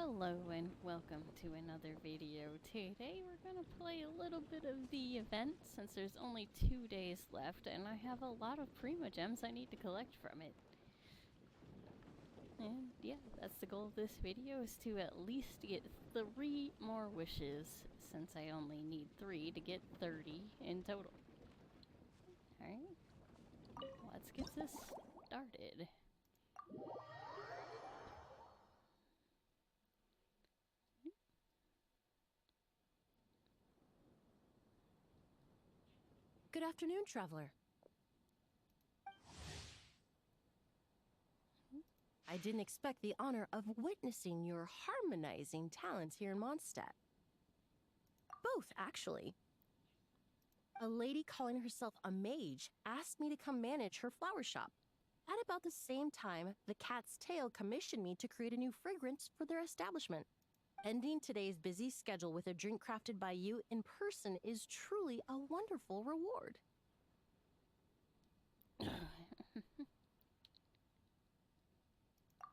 Hello and welcome to another video. Today we're gonna play a little bit of the event since there's only 2 days left and I have a lot of primo gems I need to collect from it. And yeah, that's the goal of this video, is to at least get 3 more wishes since I only need 3 to get 30 in total. Alright, let's get this started. Good afternoon, traveler. I didn't expect the honor of witnessing your harmonizing talents here in Mondstadt. Both, actually. A lady calling herself a mage asked me to come manage her flower shop. At about the same time, the Cat's Tail commissioned me to create a new fragrance for their establishment. Ending today's busy schedule with a drink crafted by you in person is truly a wonderful reward.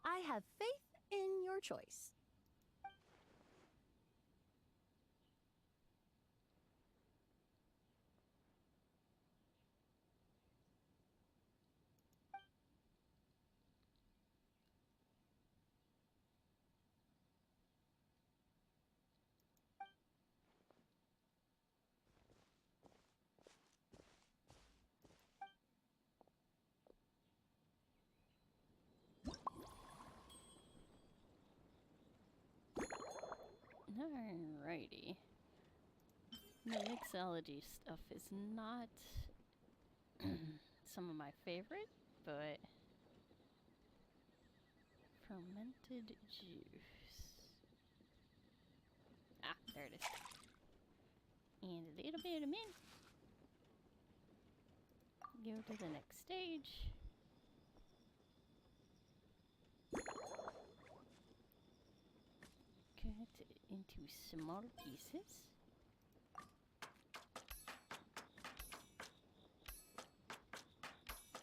I have faith in your choice. Alrighty. The mixology stuff is not some of my favorite, but fermented juice. Ah, there it is. And a little bit of mint. Go to the next stage. Cut it into small pieces.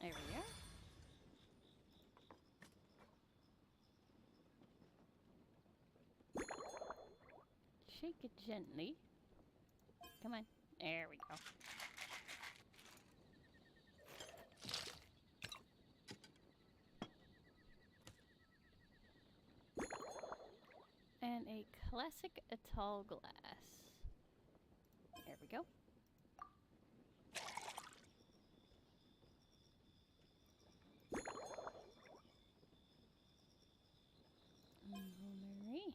There we are. Shake it gently. Come on. There we go. And a classic tall glass. There we go. Marie.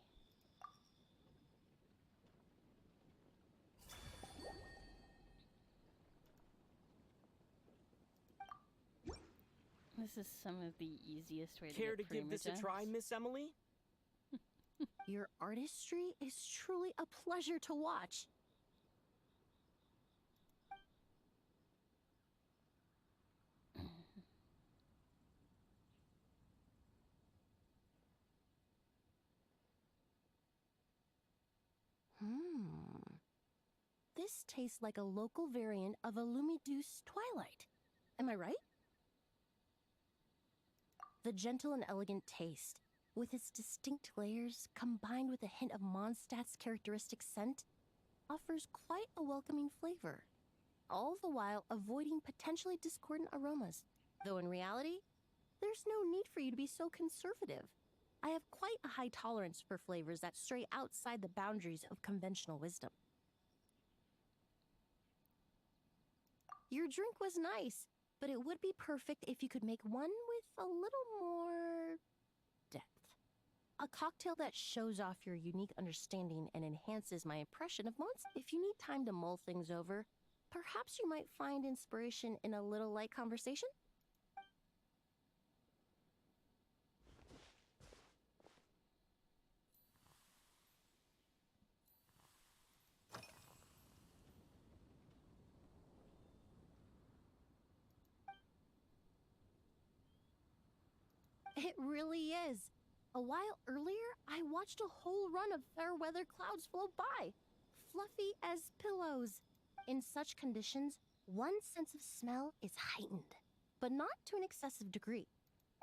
This is some of the easiest way to Care get to give this a primogems. try, Miss Emily? Your artistry is truly a pleasure to watch. This tastes like a local variant of a Lumideuse Twilight. Am I right? The gentle and elegant taste, with its distinct layers combined with a hint of Mondstadt's characteristic scent, offers quite a welcoming flavor, all the while avoiding potentially discordant aromas. Though in reality, there's no need for you to be so conservative. I have quite a high tolerance for flavors that stray outside the boundaries of conventional wisdom. Your drink was nice, but it would be perfect if you could make one with a little more depth. A cocktail that shows off your unique understanding and enhances my impression of Mondstadt. If you need time to mull things over, perhaps you might find inspiration in a little light conversation? It really is. A while earlier, I watched a whole run of fair weather clouds float by, fluffy as pillows. In such conditions, one's sense of smell is heightened, but not to an excessive degree.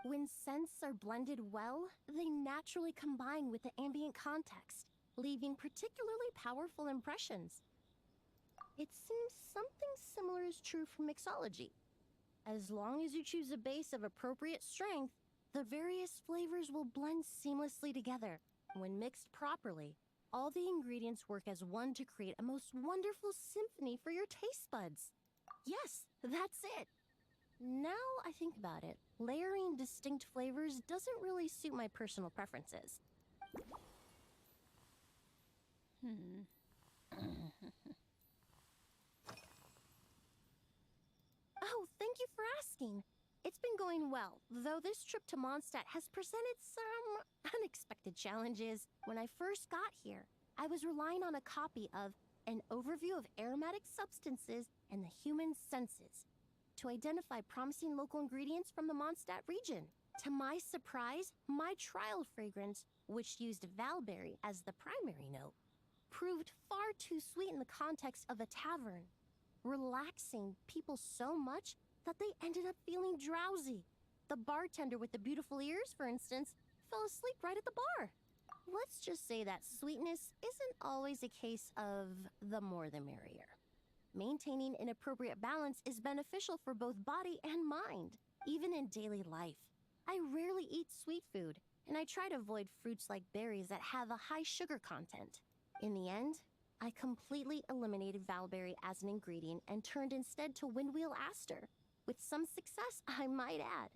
When scents are blended well, they naturally combine with the ambient context, leaving particularly powerful impressions. It seems something similar is true for mixology. As long as you choose a base of appropriate strength, the various flavors will blend seamlessly together. When mixed properly, all the ingredients work as one to create a most wonderful symphony for your taste buds. Yes, that's it. Now I think about it, layering distinct flavors doesn't really suit my personal preferences. Oh, thank you for asking. It's been going well, though this trip to Mondstadt has presented some unexpected challenges. When I first got here, I was relying on a copy of An Overview of Aromatic Substances and the Human Senses to identify promising local ingredients from the Mondstadt region. To my surprise, my trial fragrance, which used valberry as the primary note, proved far too sweet in the context of a tavern, relaxing people so much that they ended up feeling drowsy. The bartender with the beautiful ears, for instance, fell asleep right at the bar. Let's just say that sweetness isn't always a case of the more the merrier. Maintaining an appropriate balance is beneficial for both body and mind, even in daily life. I rarely eat sweet food, and I try to avoid fruits like berries that have a high sugar content. In the end, I completely eliminated valberry as an ingredient and turned instead to windwheel aster, with some success, I might add.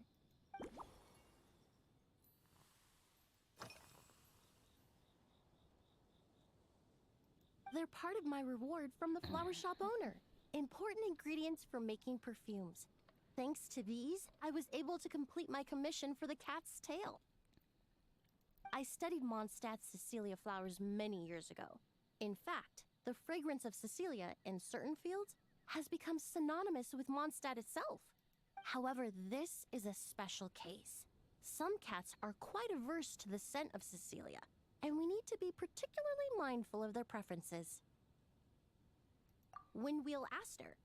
They're part of my reward from the flower shop owner. Important ingredients for making perfumes. Thanks to these, I was able to complete my commission for the cat's tail. I studied Mondstadt's Cecilia flowers many years ago. In fact, the fragrance of Cecilia in certain fields has become synonymous with Mondstadt itself. However, this is a special case. Some cats are quite averse to the scent of Cecilia, and we need to be particularly mindful of their preferences. Windwheel aster.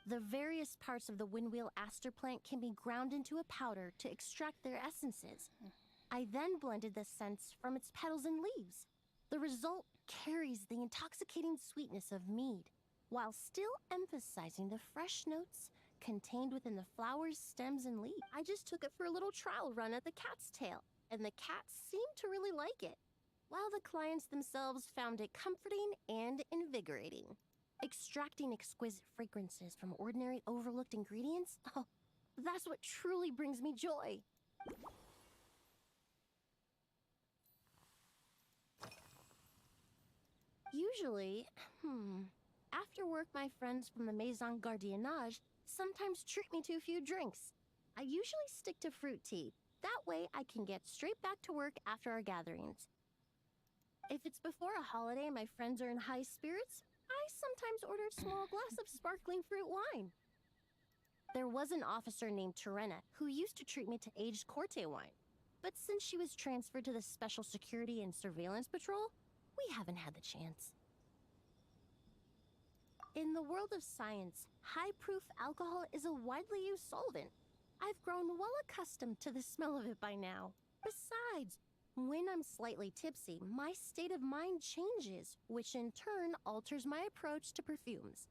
The various parts of the windwheel aster plant can be ground into a powder to extract their essences. I then blended the scents from its petals and leaves. The result carries the intoxicating sweetness of mead, while still emphasizing the fresh notes contained within the flower's stems and leaves. I just took it for a little trial run at the cat's tail, and the cats seemed to really like it, while the clients themselves found it comforting and invigorating. Extracting exquisite fragrances from ordinary overlooked ingredients? Oh, that's what truly brings me joy. Usually, after work, my friends from the Maison Gardiennage sometimes treat me to a few drinks. I usually stick to fruit tea. That way I can get straight back to work after our gatherings. If it's before a holiday and my friends are in high spirits, I sometimes order a small glass of sparkling fruit wine. There was an officer named Terena who used to treat me to aged Corte wine. But since she was transferred to the Special Security and Surveillance Patrol, we haven't had the chance. In the world of science, high-proof alcohol is a widely used solvent. I've grown well accustomed to the smell of it by now. Besides, when I'm slightly tipsy, my state of mind changes, which in turn alters my approach to perfumes.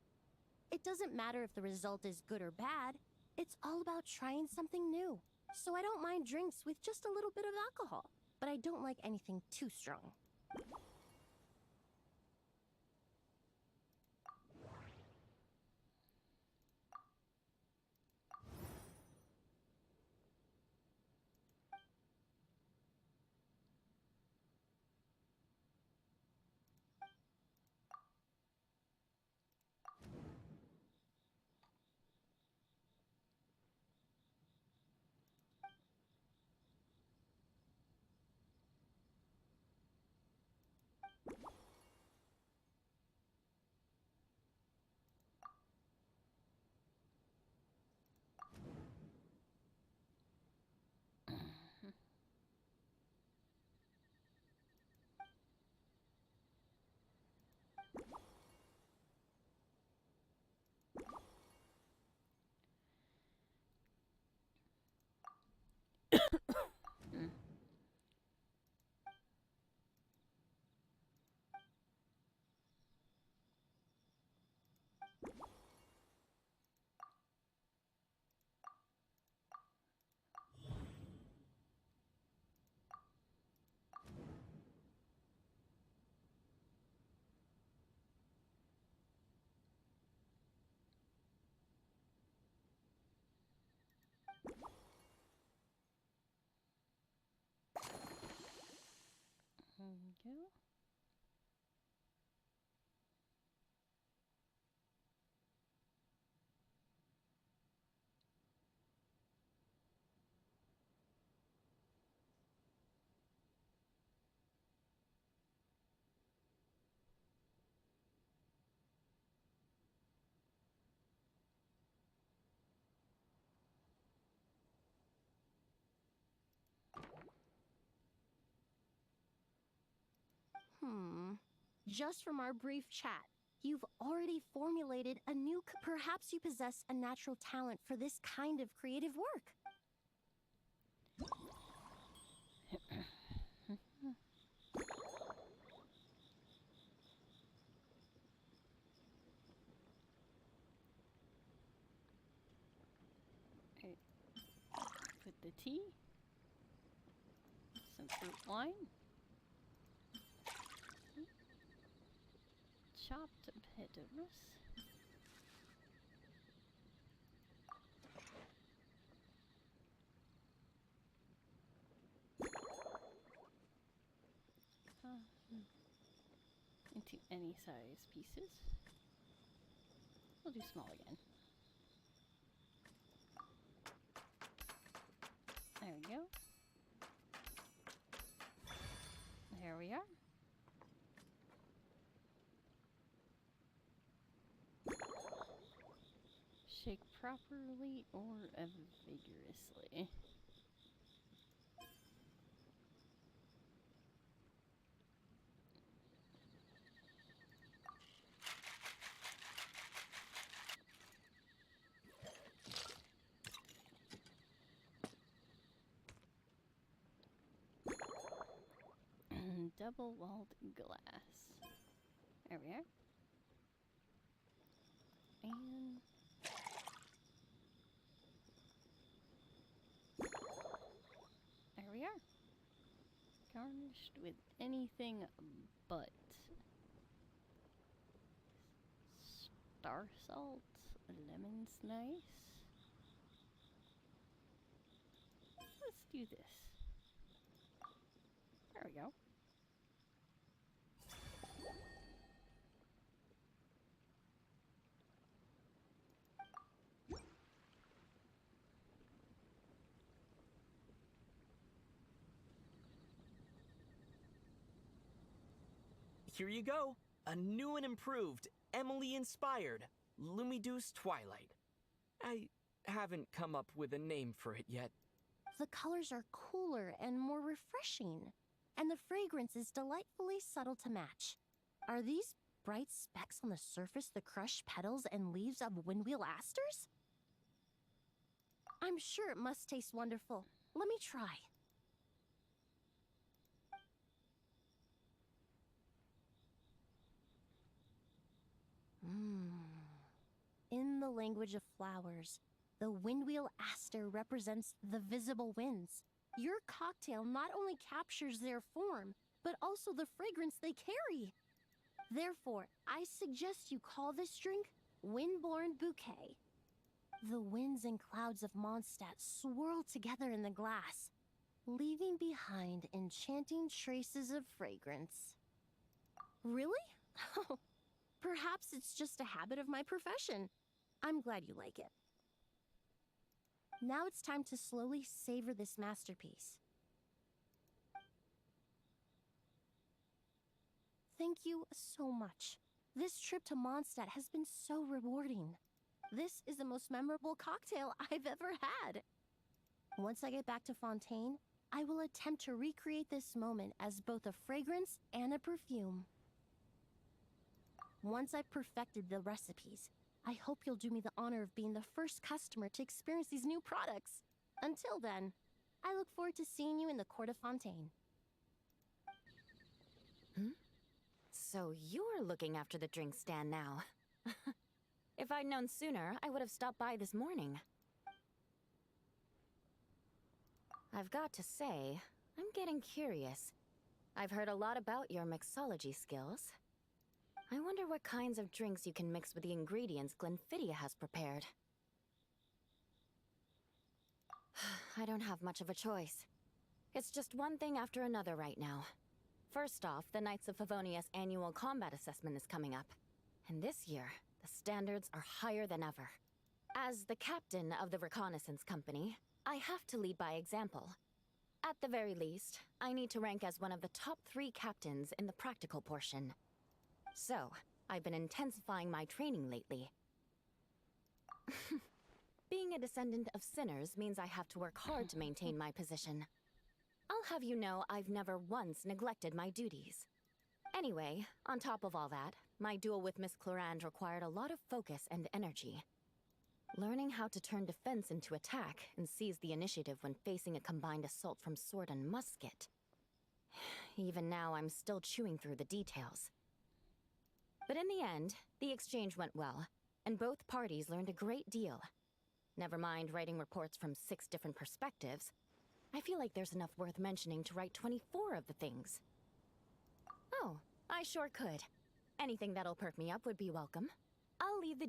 It doesn't matter if the result is good or bad, it's all about trying something new. So I don't mind drinks with just a little bit of alcohol, but I don't like anything too strong. Just from our brief chat, you've already formulated a new... Perhaps you possess a natural talent for this kind of creative work. Put the tea, some fruit wine, chopped potatoes, into any size pieces. We'll do small again. There we go. There we are. Shake properly or vigorously. Double-walled glass. There we are. And there we are. Garnished with anything but star salt. Lemon's nice. Let's do this. There we go. Here you go. A new and improved, Emily-inspired Lumiduce Twilight. I haven't come up with a name for it yet. The colors are cooler and more refreshing, and the fragrance is delightfully subtle to match. Are these bright specks on the surface the crushed petals and leaves of windwheel asters? I'm sure it must taste wonderful. Let me try. In the language of flowers, the windwheel aster represents the visible winds. Your cocktail not only captures their form, but also the fragrance they carry. Therefore, I suggest you call this drink Windborne Bouquet. The winds and clouds of Mondstadt swirl together in the glass, leaving behind enchanting traces of fragrance. Really? Perhaps it's just a habit of my profession. I'm glad you like it. Now it's time to slowly savor this masterpiece. Thank you so much. This trip to Mondstadt has been so rewarding. This is the most memorable cocktail I've ever had. Once I get back to Fontaine, I will attempt to recreate this moment as both a fragrance and a perfume. Once I've perfected the recipes, I hope you'll do me the honor of being the first customer to experience these new products. Until then, I look forward to seeing you in the Court of Fontaine. So you're looking after the drink stand now. If I'd known sooner, I would have stopped by this morning. I've got to say, I'm getting curious. I've heard a lot about your mixology skills. I wonder what kinds of drinks you can mix with the ingredients Glenfiddich has prepared. I don't have much of a choice. It's just one thing after another right now. First off, the Knights of Favonius annual combat assessment is coming up. And this year, the standards are higher than ever. As the captain of the reconnaissance company, I have to lead by example. At the very least, I need to rank as one of the top 3 captains in the practical portion. So, I've been intensifying my training lately. Being a descendant of sinners means I have to work hard to maintain my position. I'll have you know I've never once neglected my duties. Anyway, on top of all that, my duel with Miss Clorand required a lot of focus and energy. Learning how to turn defense into attack and seize the initiative when facing a combined assault from sword and musket. Even now, I'm still chewing through the details. But in the end, the exchange went well, and both parties learned a great deal. Never mind writing reports from 6 different perspectives, I feel like there's enough worth mentioning to write 24 of the things. Oh, I sure could. Anything that'll perk me up would be welcome. I'll leave the...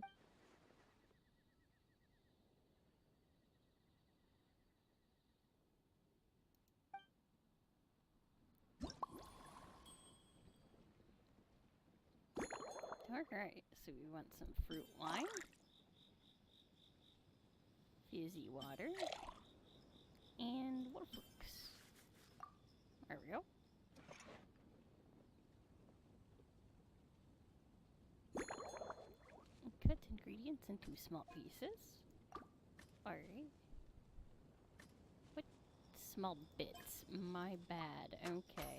Alright, so we want some fruit wine, fizzy water, and waterflakes. There we go. Cut ingredients into small pieces. Alright. What small bits? My bad. Okay.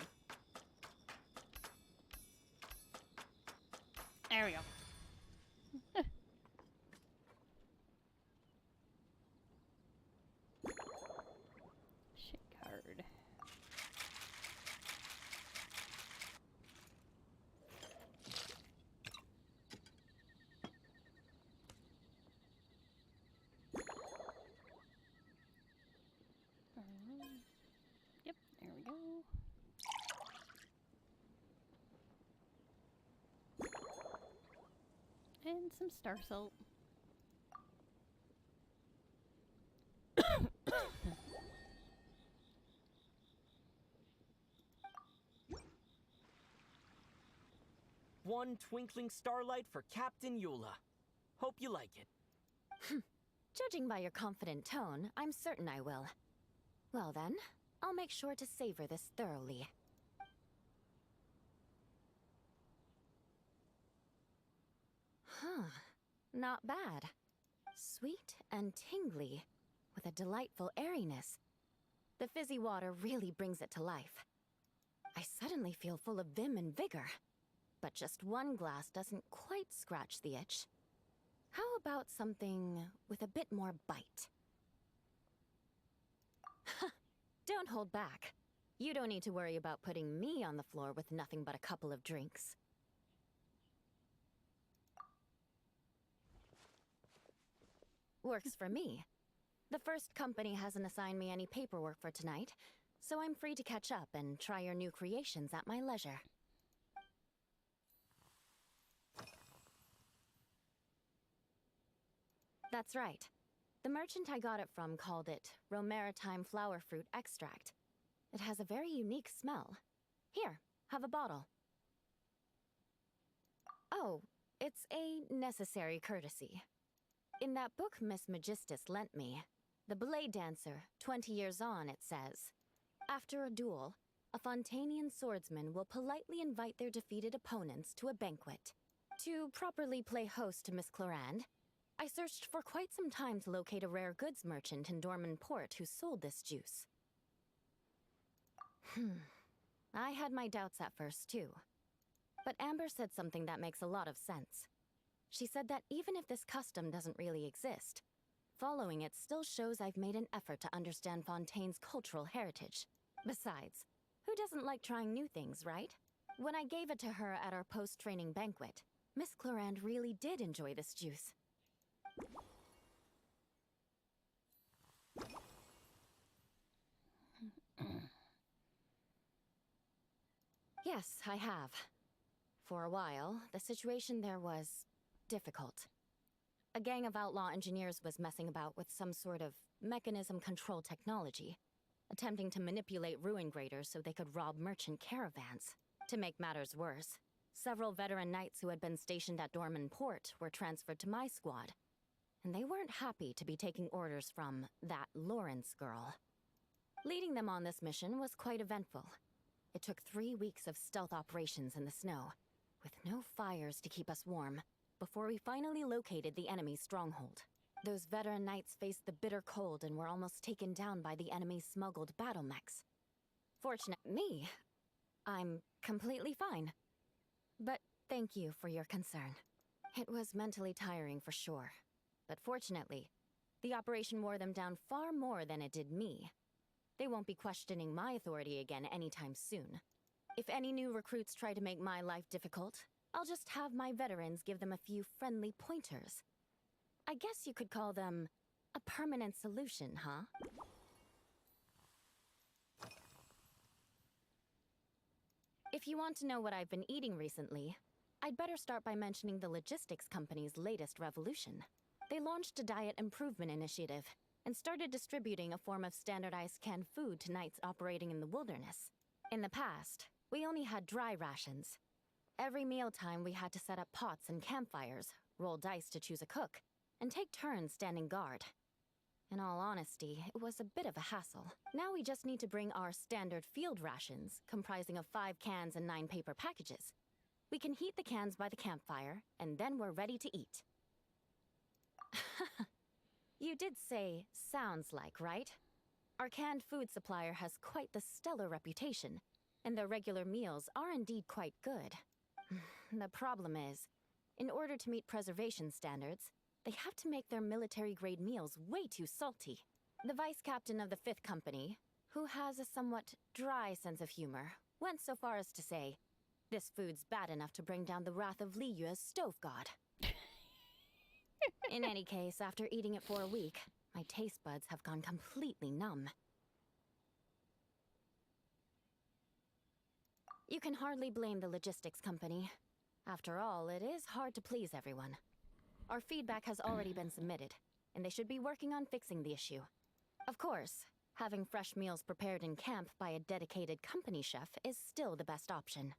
There we go. Shit card. Yep, there we go. And some star salt. One twinkling starlight for Captain Eula. Hope you like it. Judging by your confident tone, I'm certain I will. Well then, I'll make sure to savor this thoroughly. Huh. Not bad. Sweet and tingly, with a delightful airiness. The fizzy water really brings it to life. I suddenly feel full of vim and vigor. But just one glass doesn't quite scratch the itch. How about something with a bit more bite? Don't hold back. You don't need to worry about putting me on the floor with nothing but a couple of drinks. Works for me. The first company hasn't assigned me any paperwork for tonight, so I'm free to catch up and try your new creations at my leisure. That's right. The merchant I got it from called it Romaritime flower fruit extract. It has a very unique smell. Here, have a bottle. Oh, it's a necessary courtesy. In that book Miss Magistus lent me, The Blade Dancer, 20 years on, it says, after a duel, a Fontanian swordsman will politely invite their defeated opponents to a banquet. To properly play host to Miss Clorand, I searched for quite some time to locate a rare goods merchant in Dorman Port who sold this juice. I had my doubts at first, too. But Amber said something that makes a lot of sense. She said that even if this custom doesn't really exist, following it still shows I've made an effort to understand Fontaine's cultural heritage. Besides, who doesn't like trying new things, right? When I gave it to her at our post-training banquet, Miss Clorand really did enjoy this juice. Yes, I have. For a while, the situation there was difficult. A gang of outlaw engineers was messing about with some sort of mechanism control technology, attempting to manipulate ruin graders so they could rob merchant caravans. To make matters worse, several veteran knights who had been stationed at Dorman Port were transferred to my squad, and they weren't happy to be taking orders from that Lawrence girl. Leading them on this mission was quite eventful. It took 3 weeks of stealth operations in the snow, with no fires to keep us warm, before we finally located the enemy's stronghold. Those veteran knights faced the bitter cold and were almost taken down by the enemy's smuggled battle mechs. Fortunate me, I'm completely fine. But thank you for your concern. It was mentally tiring for sure. But fortunately, the operation wore them down far more than it did me. They won't be questioning my authority again anytime soon. If any new recruits try to make my life difficult, I'll just have my veterans give them a few friendly pointers. I guess you could call them a permanent solution, huh? If you want to know what I've been eating recently, I'd better start by mentioning the logistics company's latest revolution. They launched a diet improvement initiative and started distributing a form of standardized canned food to knights operating in the wilderness. In the past, we only had dry rations. Every mealtime we had to set up pots and campfires, roll dice to choose a cook, and take turns standing guard. In all honesty, it was a bit of a hassle. Now we just need to bring our standard field rations, comprising of 5 cans and 9 paper packages. We can heat the cans by the campfire, and then we're ready to eat. You did say, sounds like, right? Our canned food supplier has quite the stellar reputation, and their regular meals are indeed quite good. The problem is, in order to meet preservation standards, they have to make their military-grade meals way too salty. The vice captain of the 5th Company, who has a somewhat dry sense of humor, went so far as to say, "This food's bad enough to bring down the wrath of Li Yue's stove god." In any case, after eating it for a week, my taste buds have gone completely numb. You can hardly blame the logistics company. After all, it is hard to please everyone. Our feedback has already been submitted, and they should be working on fixing the issue. Of course, having fresh meals prepared in camp by a dedicated company chef is still the best option.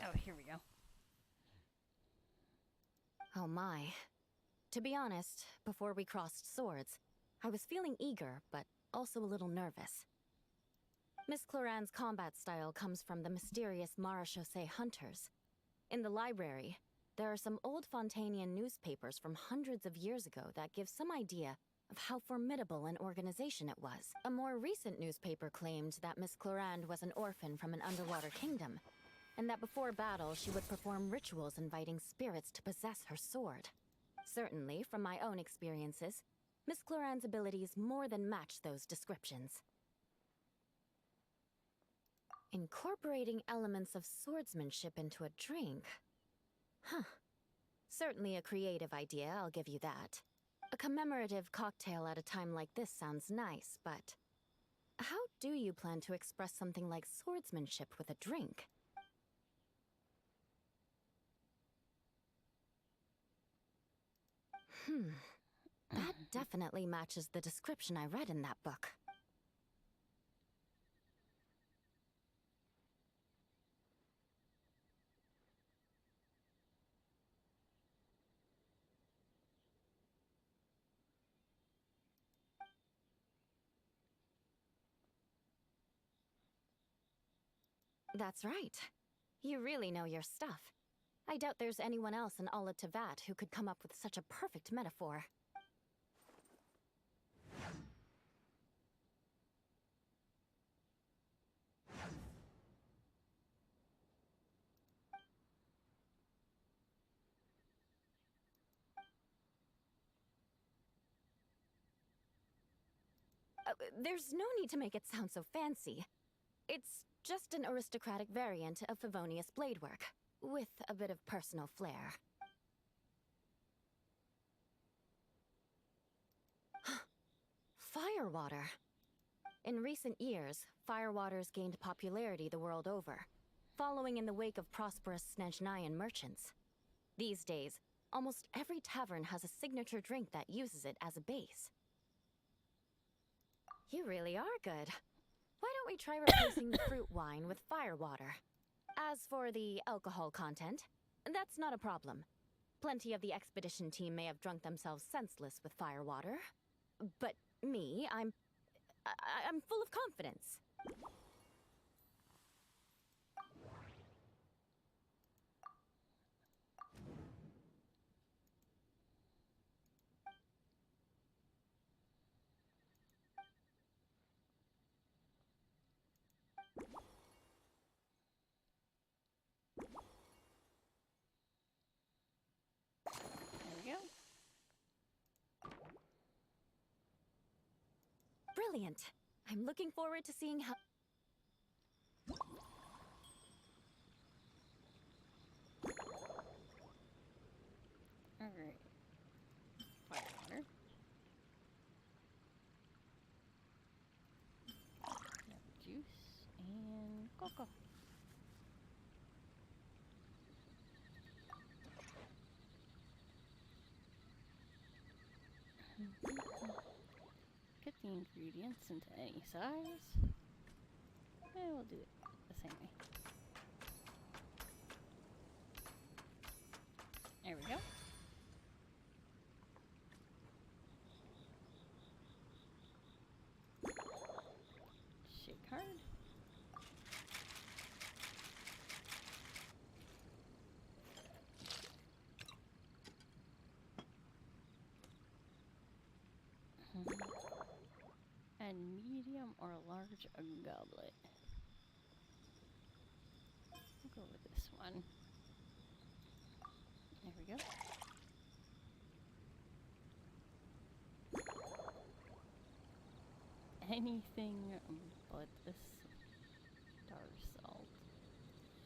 Oh, here we go. Oh my. To be honest, before we crossed swords, I was feeling eager, but also a little nervous. Miss Cloran's combat style comes from the mysterious Marechaussee hunters. In the library, there are some old Fontanian newspapers from hundreds of years ago that give some idea of how formidable an organization it was. A more recent newspaper claimed that Miss Cloran was an orphan from an underwater kingdom, and that before battle she would perform rituals inviting spirits to possess her sword. Certainly, from my own experiences, Miss Cloran's abilities more than match those descriptions. Incorporating elements of swordsmanship into a drink? Huh. Certainly a creative idea, I'll give you that. A commemorative cocktail at a time like this sounds nice, but how do you plan to express something like swordsmanship with a drink? That definitely matches the description I read in that book. That's right. You really know your stuff. I doubt there's anyone else in Ala Tevat who could come up with such a perfect metaphor. There's no need to make it sound so fancy. It's just an aristocratic variant of Favonius bladework, with a bit of personal flair. Firewater. In recent years, firewaters gained popularity the world over, following in the wake of prosperous Snezhnayan merchants. These days, almost every tavern has a signature drink that uses it as a base. You really are good. Why don't we try replacing the fruit wine with firewater? As for the alcohol content, that's not a problem. Plenty of the expedition team may have drunk themselves senseless with firewater. But me, I'm full of confidence. There we go. Brilliant. I'm looking forward to seeing how... Alright. Firewater. Juice and cocoa. Get the ingredients into any size. And we'll do it the same way. There we go. Shake hard. And medium or large goblet. We'll go with this one. There we go. Anything but the star salt.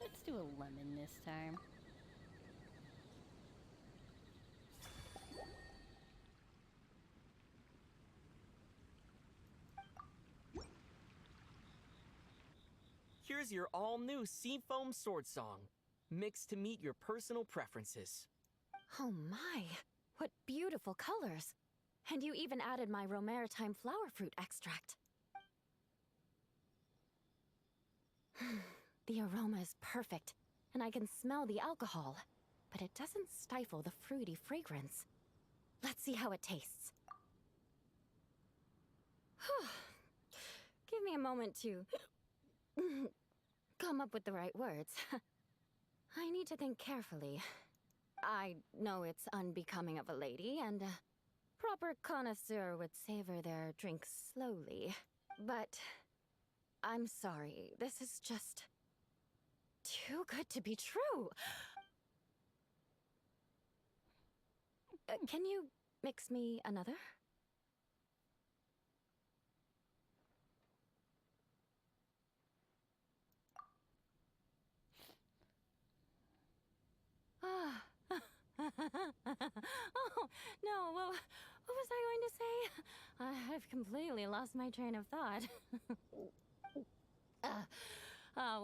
Let's do a lemon this time. Here's your all-new Seafoam Sword Song, mixed to meet your personal preferences. Oh my, what beautiful colors! And you even added my romaritime flower fruit extract. The aroma is perfect, and I can smell the alcohol, but it doesn't stifle the fruity fragrance. Let's see how it tastes. Give me a moment to come up with the right words. I need to think carefully. I know it's unbecoming of a lady, and a proper connoisseur would savor their drink slowly. But I'm sorry, this is just too good to be true. Can you mix me another? Oh, no, what was I going to say? I've completely lost my train of thought.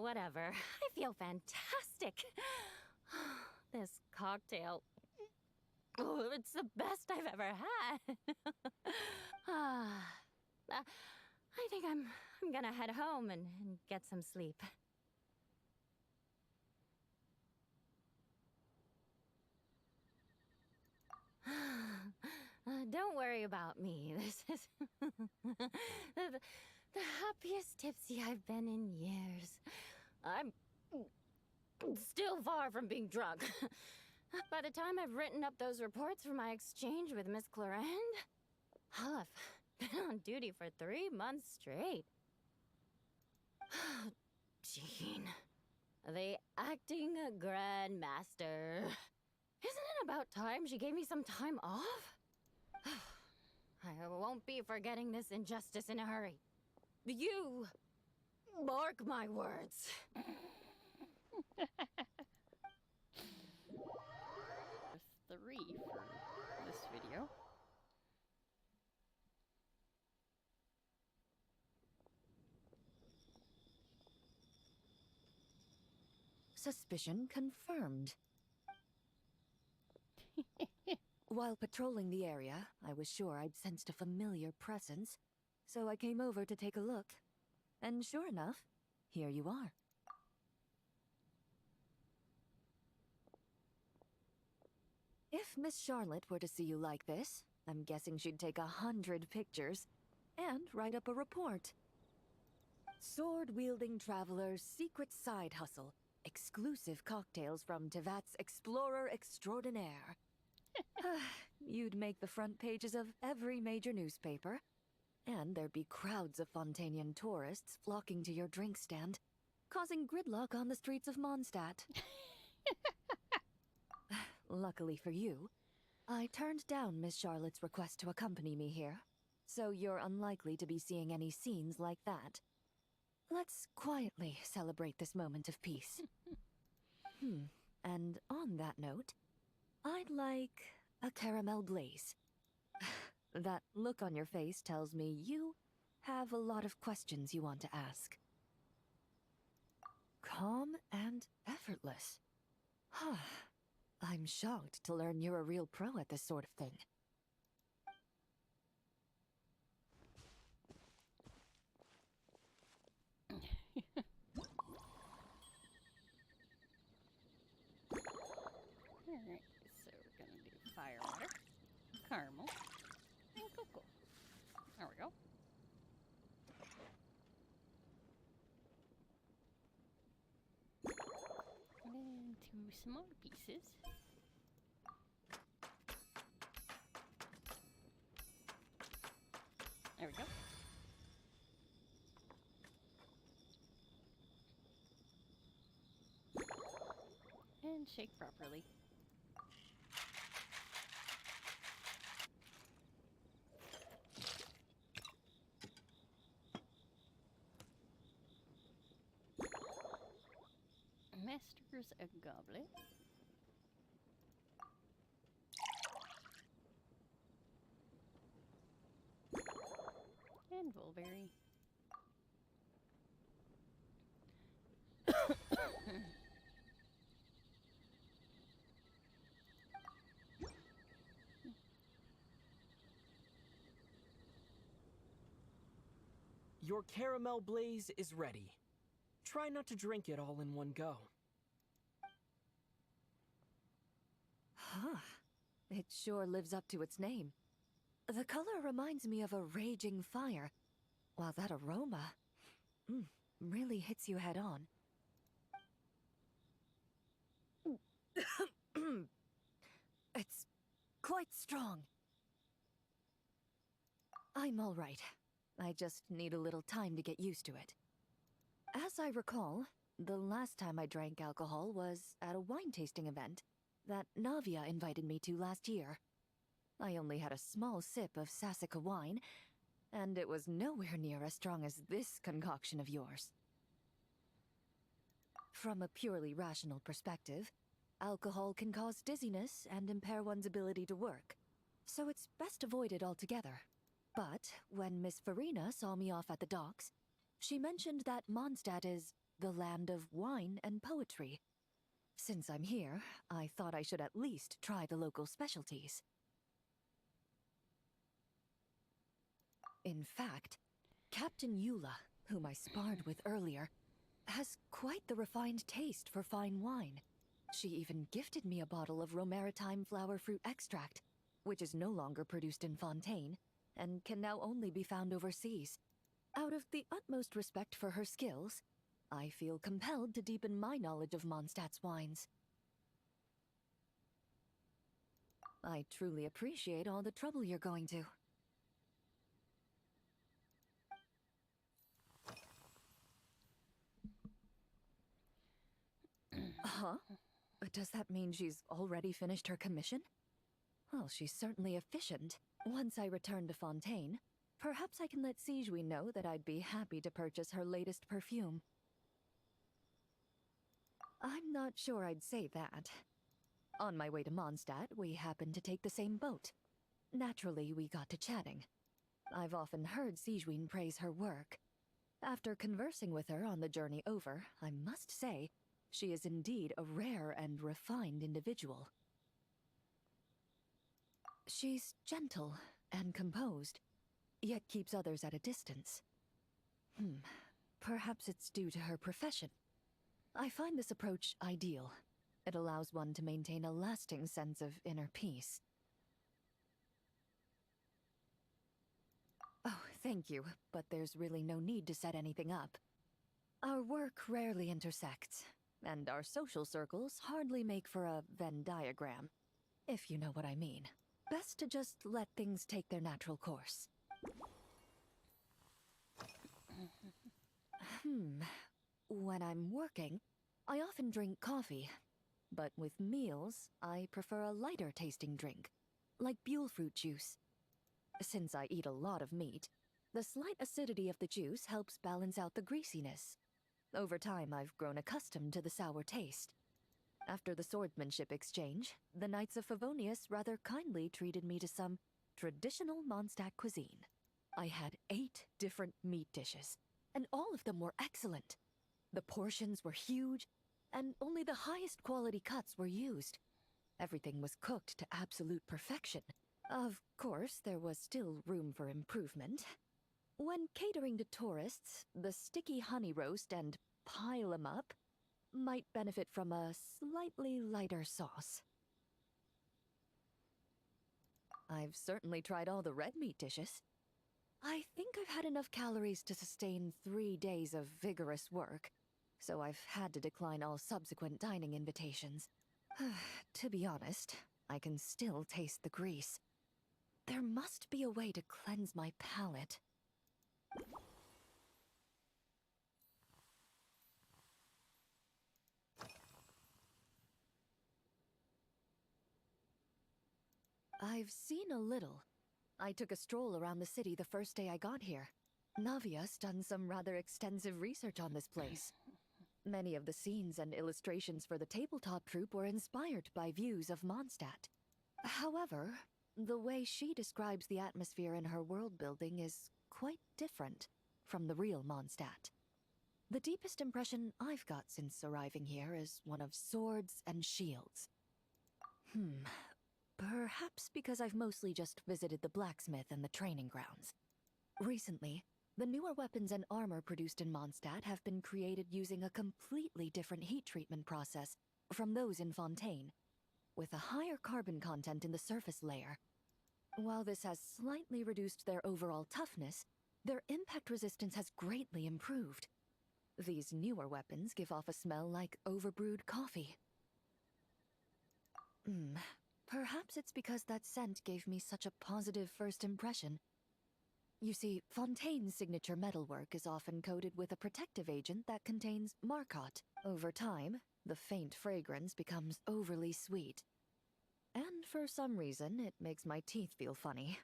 Whatever. I feel fantastic. This cocktail... Oh, it's the best I've ever had. I think I'm gonna head home and get some sleep. Don't worry about me. This is the happiest tipsy I've been in years. I'm still far from being drunk. By the time I've written up those reports for my exchange with Miss Clarend, I'll have been on duty for 3 months straight. Jean, the acting grandmaster. Isn't it about time she gave me some time off? I won't be forgetting this injustice in a hurry. You mark my words. There's 3 for this video. Suspicion confirmed. While patrolling the area, I was sure I'd sensed a familiar presence, so I came over to take a look. And sure enough, here you are. If Miss Charlotte were to see you like this, I'm guessing she'd take 100 pictures and write up a report. Sword-wielding traveler's secret side hustle. Exclusive cocktails from Tevat's Explorer Extraordinaire. You'd make the front pages of every major newspaper, and there'd be crowds of Fontanian tourists flocking to your drink stand, causing gridlock on the streets of Mondstadt. Luckily for you, I turned down Miss Charlotte's request to accompany me here, so you're unlikely to be seeing any scenes like that. Let's quietly celebrate this moment of peace. And on that note, I'd like a caramel blaze. That look on your face tells me you have a lot of questions you want to ask. Calm and effortless. I'm shocked to learn you're a real pro at this sort of thing. Alright, so we're gonna do fire water, caramel, and cocoa. There we go. And 2 small pieces. There we go. And shake properly. Masters a goblet. And Vulberry. Your caramel blaze is ready. Try not to drink it all in one go. It sure lives up to its name. The color reminds me of a raging fire, while that aroma really hits you head on. It's quite strong. I'm all right. I just need a little time to get used to it. As I recall, the last time I drank alcohol was at a wine tasting event that Navia invited me to last year. I only had a small sip of Sassica wine, and it was nowhere near as strong as this concoction of yours. From a purely rational perspective, alcohol can cause dizziness and impair one's ability to work, so it's best avoided altogether. But when Miss Farina saw me off at the docks, she mentioned that Mondstadt is the land of wine and poetry. Since I'm here, I thought I should at least try the local specialties. In fact, Captain Eula, whom I sparred with earlier, has quite the refined taste for fine wine. She even gifted me a bottle of Romaritime flower fruit extract, which is no longer produced in Fontaine, and can now only be found overseas. Out of the utmost respect for her skills, I feel compelled to deepen my knowledge of Mondstadt's wines. I truly appreciate all the trouble you're going to. Huh? Does that mean she's already finished her commission? Well, she's certainly efficient. Once I return to Fontaine, perhaps I can let Sigewinne know that I'd be happy to purchase her latest perfume. I'm not sure I'd say that. On my way to Mondstadt, we happened to take the same boat. Naturally, we got to chatting. I've often heard Sigewinne praise her work. After conversing with her on the journey over, I must say, she is indeed a rare and refined individual. She's gentle and composed, yet keeps others at a distance. Perhaps it's due to her profession. I find this approach ideal. It allows one to maintain a lasting sense of inner peace. Oh, thank you, but there's really no need to set anything up. Our work rarely intersects, and our social circles hardly make for a Venn diagram, if you know what I mean. Best to just let things take their natural course. When I'm working, I often drink coffee. But with meals, I prefer a lighter tasting drink, like Buell fruit juice. Since I eat a lot of meat, the slight acidity of the juice helps balance out the greasiness. Over time, I've grown accustomed to the sour taste. After the swordsmanship exchange, the Knights of Favonius rather kindly treated me to some traditional Mondstadt cuisine. I had 8 different meat dishes, and all of them were excellent. The portions were huge, and only the highest quality cuts were used. Everything was cooked to absolute perfection. Of course, there was still room for improvement. When catering to tourists, the sticky honey roast and pile 'em up might benefit from a slightly lighter sauce. I've certainly tried all the red meat dishes. I think I've had enough calories to sustain 3 days of vigorous work, so I've had to decline all subsequent dining invitations. To be honest, I can still taste the grease. There must be a way to cleanse my palate. I've seen a little. I took a stroll around the city the first day I got here. Navia's done some rather extensive research on this place. Many of the scenes and illustrations for the tabletop troupe were inspired by views of Mondstadt. However, the way she describes the atmosphere in her world building is quite different from the real Mondstadt. The deepest impression I've got since arriving here is one of swords and shields. Perhaps because I've mostly just visited the blacksmith and the training grounds. Recently, the newer weapons and armor produced in Mondstadt have been created using a completely different heat treatment process from those in Fontaine, with a higher carbon content in the surface layer. While this has slightly reduced their overall toughness, their impact resistance has greatly improved. These newer weapons give off a smell like overbrewed coffee. Perhaps it's because that scent gave me such a positive first impression. You see, Fontaine's signature metalwork is often coated with a protective agent that contains Marcotte. Over time, the faint fragrance becomes overly sweet. And for some reason, it makes my teeth feel funny.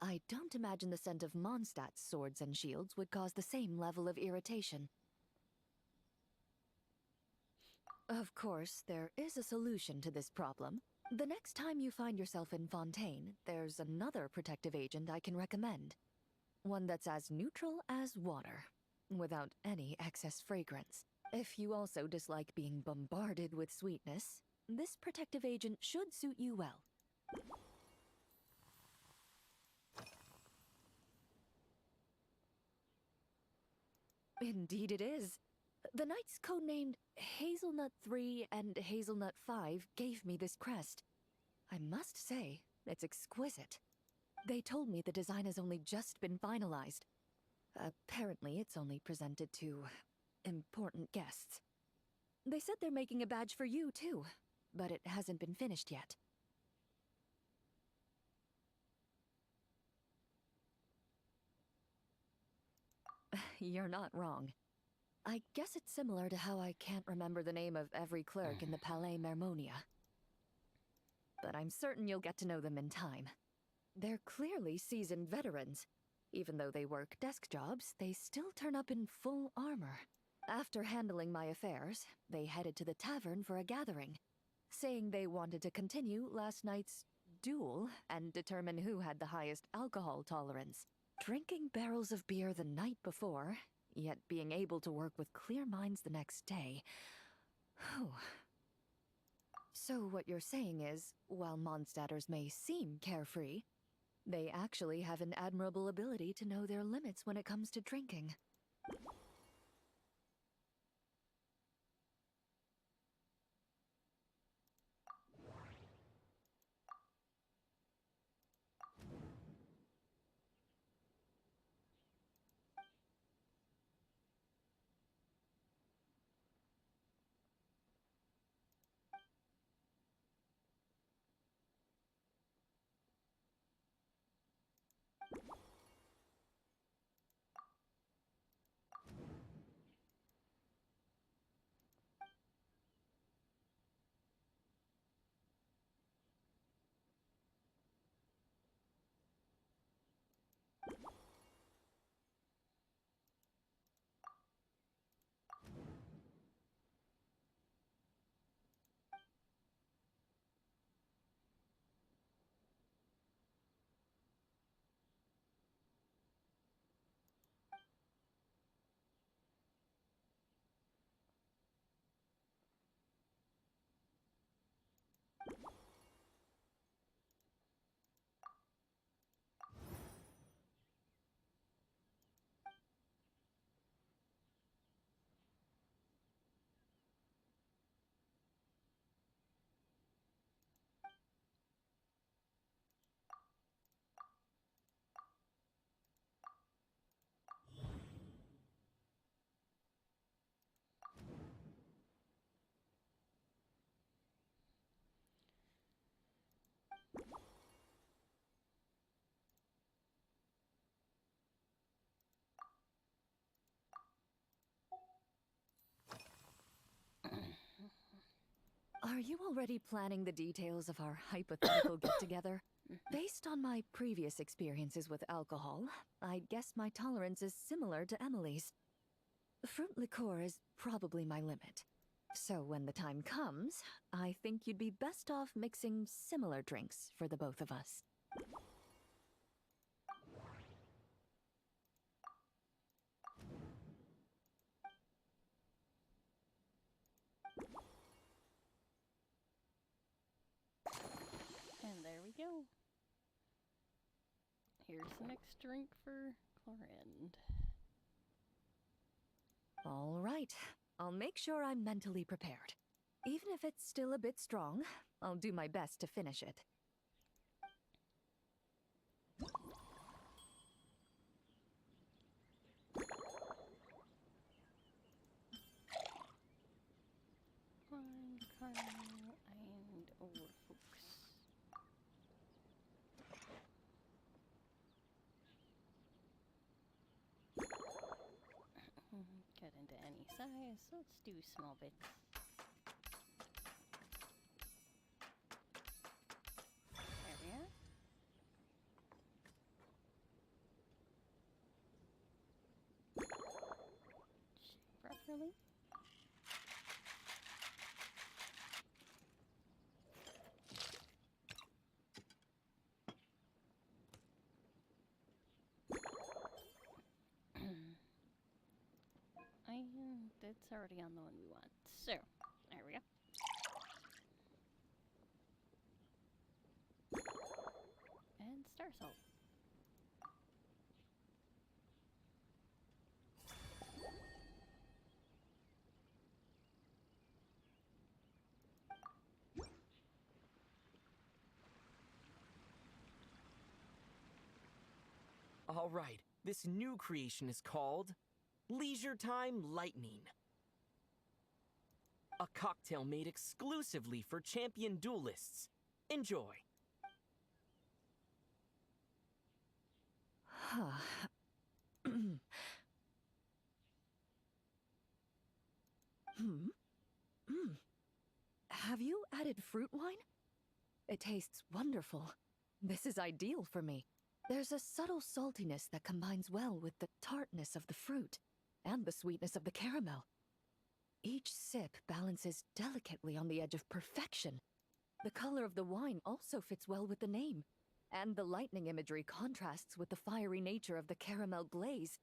I don't imagine the scent of Mondstadt's swords and shields would cause the same level of irritation. Of course, there is a solution to this problem. The next time you find yourself in Fontaine, there's another protective agent I can recommend. One that's as neutral as water, without any excess fragrance. If you also dislike being bombarded with sweetness, this protective agent should suit you well. Indeed it is. The knights codenamed Hazelnut 3 and Hazelnut 5 gave me this crest. I must say, it's exquisite. They told me the design has only just been finalized. Apparently, it's only presented to important guests. They said they're making a badge for you, too, but it hasn't been finished yet. You're not wrong. I guess it's similar to how I can't remember the name of every clerk in the Palais Mermonia. But I'm certain you'll get to know them in time. They're clearly seasoned veterans. Even though they work desk jobs, they still turn up in full armor. After handling my affairs, they headed to the tavern for a gathering, saying they wanted to continue last night's duel and determine who had the highest alcohol tolerance. Drinking barrels of beer the night before, yet being able to work with clear minds the next day. Whew. So what you're saying is, while Mondstadters may seem carefree, they actually have an admirable ability to know their limits when it comes to drinking. Are you already planning the details of our hypothetical get-together? Based on my previous experiences with alcohol, I'd guess my tolerance is similar to Emily's. Fruit liqueur is probably my limit. So when the time comes, I think you'd be best off mixing similar drinks for the both of us. And there we go. Here's the next drink for Clorinde. All right, I'll make sure I'm mentally prepared. Even if it's still a bit strong, I'll do my best to finish it. One caramel and overfocus. Cut into any size, so let's do small bits. There we are. Shake properly. And it's already on the one we want. So, there we go. And star salt. All right, this new creation is called Leisure Time Lightning. A cocktail made exclusively for champion duelists. Enjoy. Have you added fruit wine? It tastes wonderful. This is ideal for me. There's a subtle saltiness that combines well with the tartness of the fruit and the sweetness of the caramel. Each sip balances delicately on the edge of perfection. The color of the wine also fits well with the name, and the lightning imagery contrasts with the fiery nature of the caramel glaze.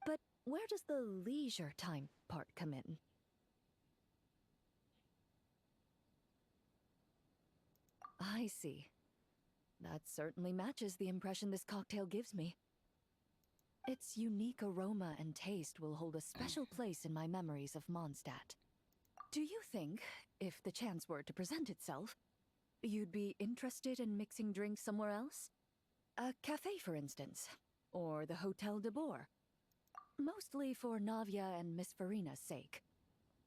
But where does the leisure time part come in? I see. That certainly matches the impression this cocktail gives me. Its unique aroma and taste will hold a special place in my memories of Mondstadt. Do you think, if the chance were to present itself, you'd be interested in mixing drinks somewhere else? A cafe, for instance, or the Hotel de Boer. Mostly for Navia and Miss Farina's sake.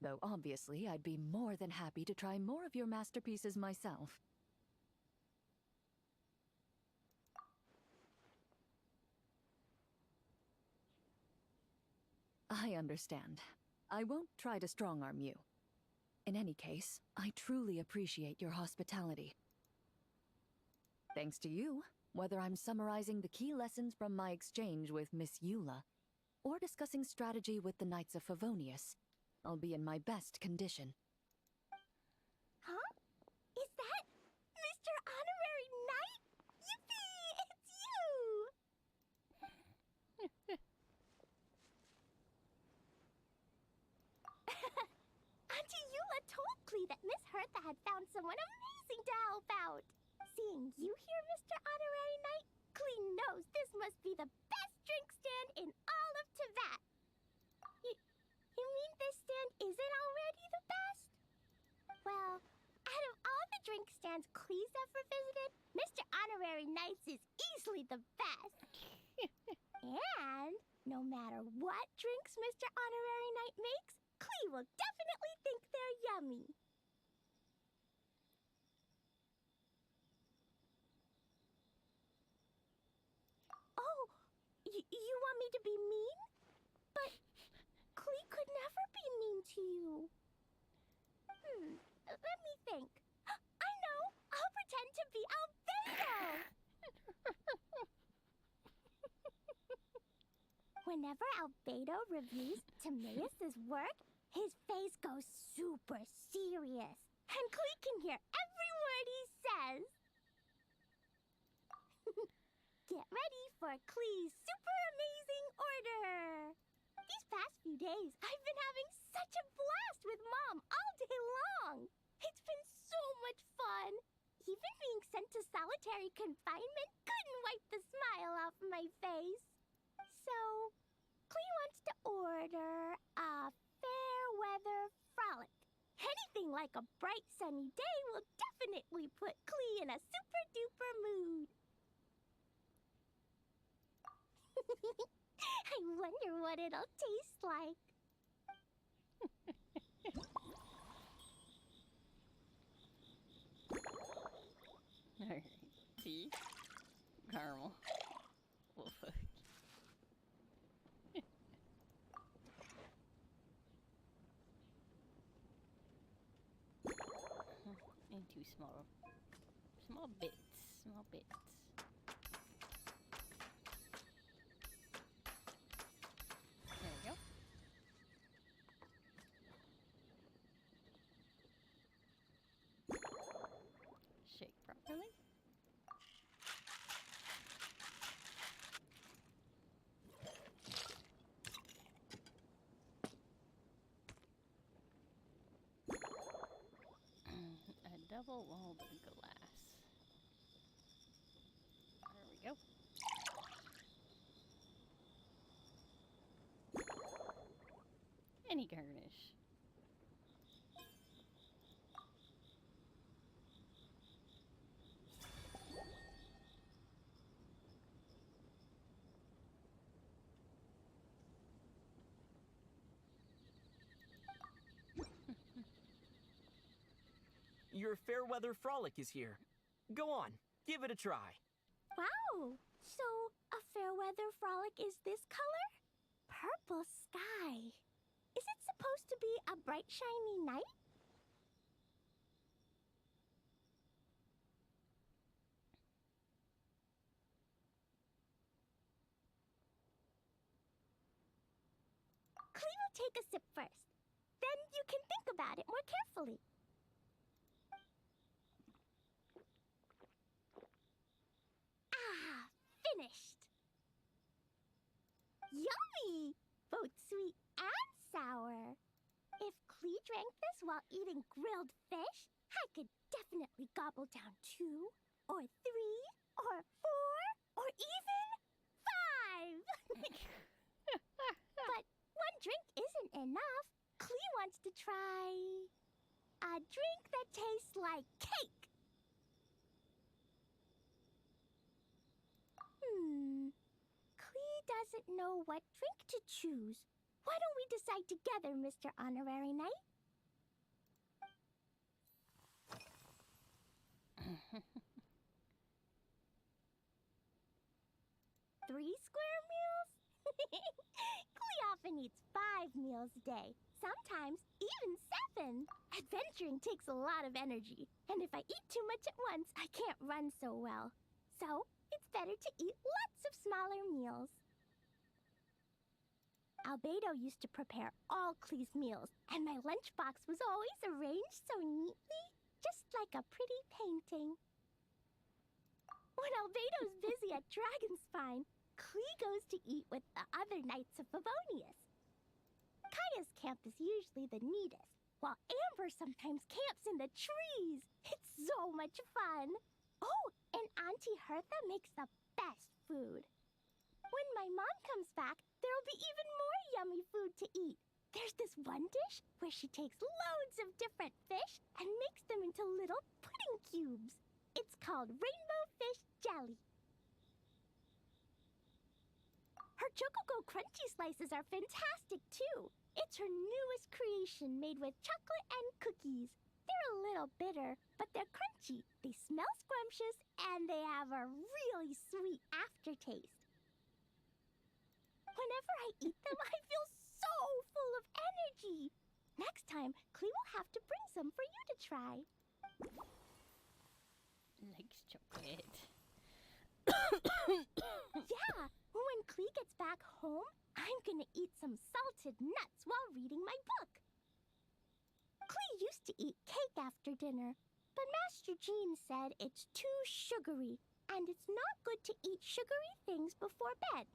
Though obviously I'd be more than happy to try more of your masterpieces myself. I understand. I won't try to strong-arm you. In any case, I truly appreciate your hospitality. Thanks to you, whether I'm summarizing the key lessons from my exchange with Miss Eula, or discussing strategy with the Knights of Favonius, I'll be in my best condition. Huh? Is that Mr. Honorary Knight? Yippee! It's you! Auntie Eula told Klee that Miss Hertha had found someone amazing to help out. Seeing you here, Mr. Honorary Knight, Klee knows this must be the best drink stand in all of Teyvat. You mean this stand isn't already the best? Well, out of all the drink stands Klee's ever visited, Mr. Honorary Knight's is easily the best. And no matter what drinks Mr. Honorary Knight makes, Klee will definitely think they're yummy. Oh, you want me to be mean? But Klee could never be mean to you. Let me think. I know! I'll pretend to be Albedo! Whenever Albedo reviews Timaeus' work, his face goes super serious, and Klee can hear every word he says. Get ready for Klee's super amazing order! These past few days, I've been having such a blast with Mom all day long! It's been so much fun! Even being sent to solitary confinement couldn't wipe the smile off my face. So, Klee wants to order a fair weather frolic. Anything like a bright sunny day will definitely put Klee in a super duper mood. I wonder what it'll taste like. Alright. Tea. Caramel. Well, fuck. And two small bits. Small bits. There we go. Shake properly. A double-walled glass. There we go. Any garnish. your Fairweather Frolic is here. Go on, give it a try. Wow! So, a Fairweather Frolic is this color? Purple sky. Is it supposed to be a bright, shiny night? Clee will take a sip first. Then you can think about it more carefully. Ah, finished. Yummy! Both sweet and sour. If Clee drank this while eating grilled fish, I could definitely gobble down 2, or 3, or 4, or even 5! But one drink isn't enough. Clee wants to try a drink that tastes like cake. Clee doesn't know what drink to choose. Why don't we decide together, Mr. Honorary Knight? Three square meals? Clee often eats 5 meals a day, sometimes even 7. Adventuring takes a lot of energy, and if I eat too much at once, I can't run so well. So, it's better to eat lots of smaller meals. Albedo used to prepare all Clee's meals, and my lunchbox was always arranged so neatly, just like a pretty painting. When Albedo's busy at Dragonspine, Clee goes to eat with the other Knights of Favonius. Kaya's camp is usually the neatest, while Amber sometimes camps in the trees. It's so much fun. Oh, and Auntie Hertha makes the best food. When my mom comes back, there'll be even more yummy food to eat. There's this one dish where she takes loads of different fish and makes them into little pudding cubes. It's called rainbow fish jelly. Her Chocogo Crunchy Slices are fantastic, too. It's her newest creation made with chocolate and cookies. They're a little bitter, but they're crunchy. They smell scrumptious, and they have a really sweet aftertaste. Whenever I eat them, I feel so full of energy. Next time, Clee will have to bring some for you to try. Likes chocolate. Yeah, when Clee gets back home, I'm gonna eat some salted nuts while reading my book. Clee used to eat cake after dinner, but Master Jean said it's too sugary, and it's not good to eat sugary things before bed.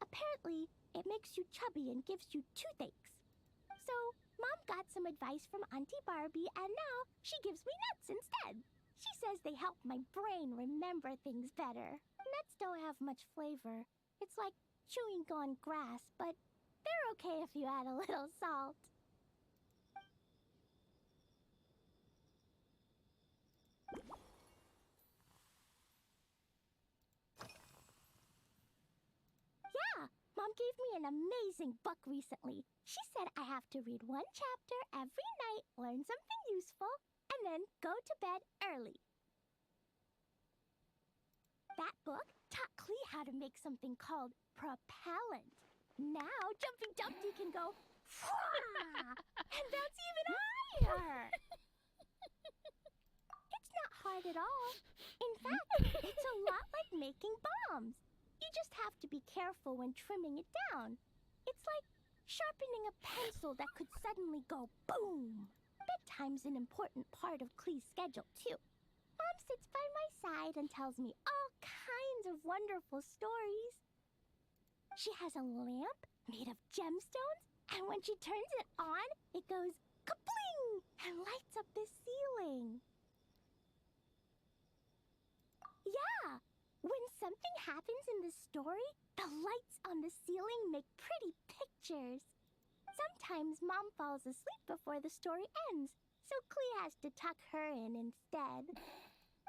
Apparently, it makes you chubby and gives you toothaches. So, Mom got some advice from Auntie Barbie, and now she gives me nuts instead. She says they help my brain remember things better. Nuts don't have much flavor. It's like chewing on grass, but they're okay if you add a little salt. Yeah, Mom gave me an amazing book recently. She said I have to read one chapter every night, learn something useful, and then go to bed early. That book taught Clee how to make something called propellant. Now Jumping Dumpty can go and bounce even higher. It's not hard at all. In fact, it's a lot like making bombs. You just have to be careful when trimming it down. It's like sharpening a pencil that could suddenly go boom. Bedtime's an important part of Clee's schedule, too. Mom sits by my side and tells me all kinds of wonderful stories. She has a lamp made of gemstones, and when she turns it on, it goes kabling and lights up the ceiling. Yeah, when something happens in the story, the lights on the ceiling make pretty pictures. Sometimes Mom falls asleep before the story ends, so Clee has to tuck her in instead.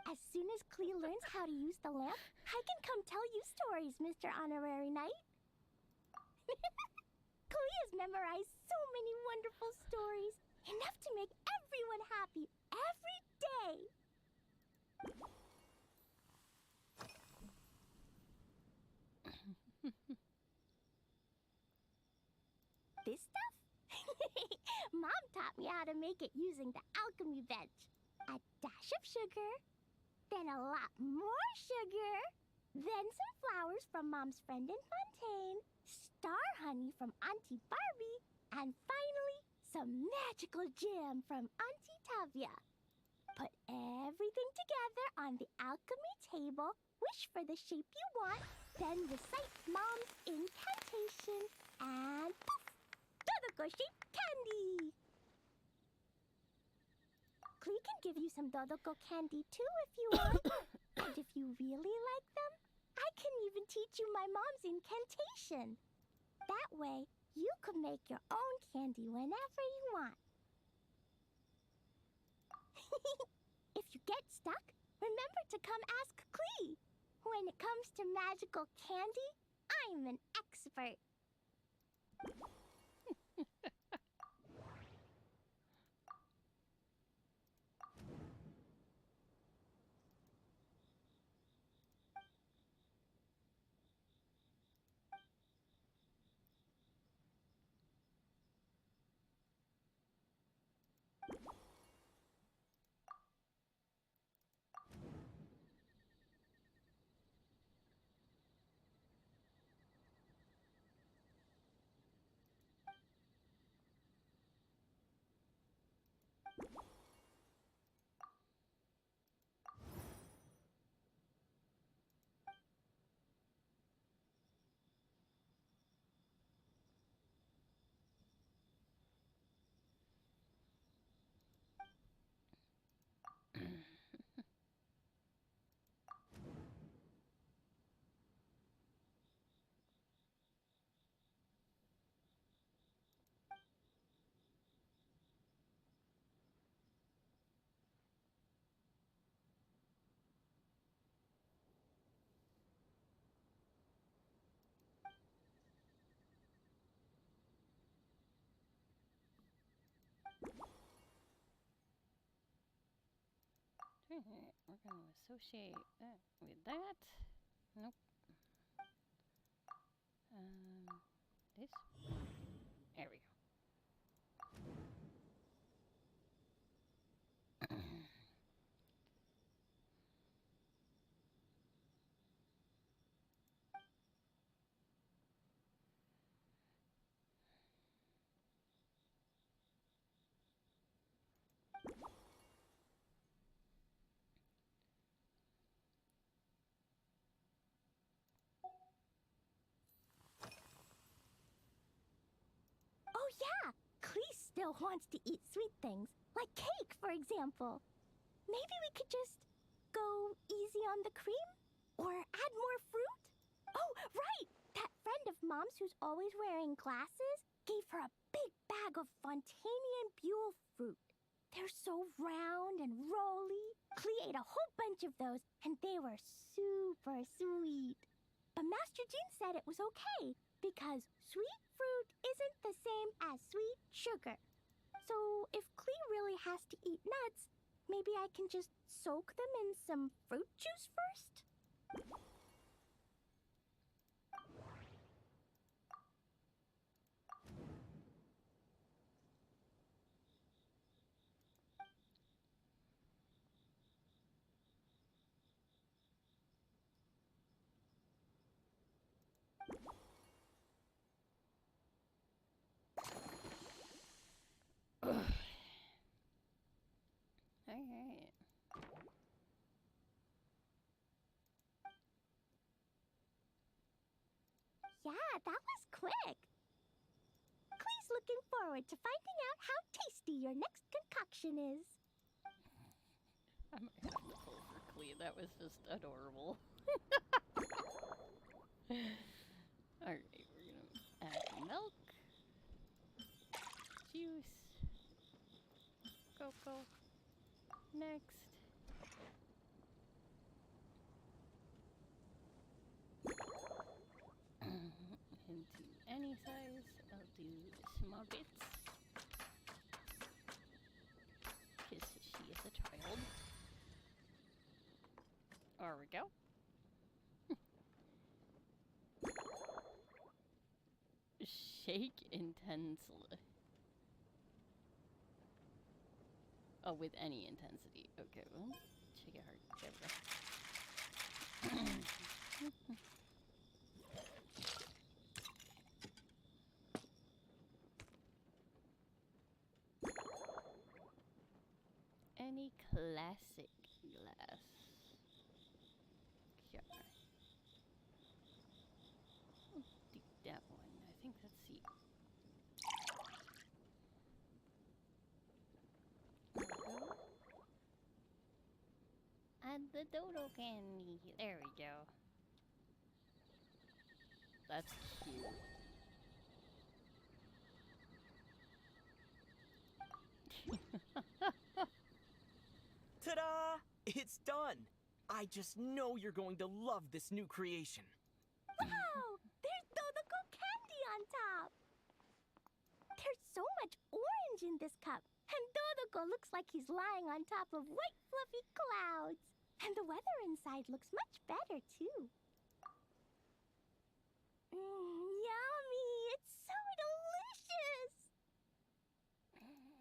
As soon as Clee learns how to use the lamp, I can come tell you stories, Mr. Honorary Knight. Clee has memorized so many wonderful stories. Enough to make everyone happy every day. This stuff? Mom taught me how to make it using the alchemy bench. A dash of sugar, then a lot more sugar, then some flowers from Mom's friend in Fontaine, star honey from Auntie Barbie, and finally, some magical jam from Auntie Tavia. Put everything together on the alchemy table, wish for the shape you want, then recite Mom's incantation, and poof! Dodoko-shaped candy! Klee can give you some Dodoko candy too if you want. And if you really like them, I can even teach you my mom's incantation. That way, you can make your own candy whenever you want. If you get stuck, remember to come ask Klee. When it comes to magical candy, I'm an expert. Alright, we're going to associate that with that. Nope. This? There we go. Oh yeah, Klee still wants to eat sweet things, like cake, for example. Maybe we could just go easy on the cream? Or add more fruit? Oh, right! That friend of Mom's who's always wearing glasses gave her a big bag of Fontanian Buell fruit. They're so round and rolly. Klee ate a whole bunch of those, and they were super sweet. But Master Jean said it was okay, because sweet fruit isn't the same as sweet sugar. So if Klee really has to eat nuts, maybe I can just soak them in some fruit juice first? Alright. Yeah, that was quick. Klee's looking forward to finding out how tasty your next concoction is. I might have to pull for Klee. That was just adorable. Alright, we're gonna add milk, juice, cocoa, next. Into any size, I'll do small bits. we go. Shake intensely. Oh, with any intensity. Okay, well, shake it hard. There we go. Any classic glass. Yeah. I'll do that one. I think that's the. And the dodo candy. There we go. That's cute. Ta-da! It's done! I just know you're going to love this new creation. Wow! There's Dodoco candy on top! There's so much orange in this cup, and Dodoco looks like he's lying on top of white fluffy clouds. And the weather inside looks much better, too. Yummy! It's so delicious!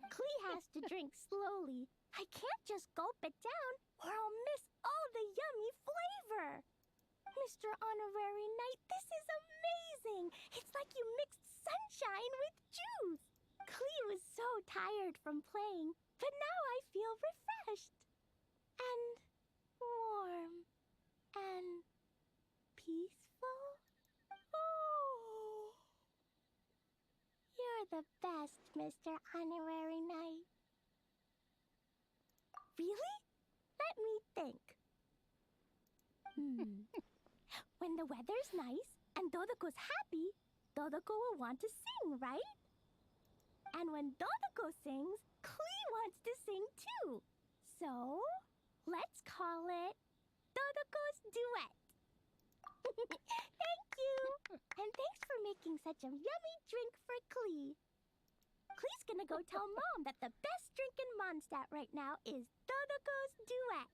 Klee has to drink slowly. I can't just gulp it down, or I'll miss all the yummy flavor. Mr. Honorary Knight, this is amazing! It's like you mixed sunshine with juice. Klee was so tired from playing, but now I feel refreshed. And warm. And peaceful. Oh. You're the best, Mr. Honorary Knight. Really? Let me think. When the weather's nice and Dodoco's happy, Dodoco will want to sing, right? And when Dodoco sings, Klee wants to sing too. So, let's call it Dodoco's Duet. Thank you! And thanks for making such a yummy drink for Klee. Klee's gonna go tell Mom that the best drink in Mondstadt right now is Dodoco's Duet.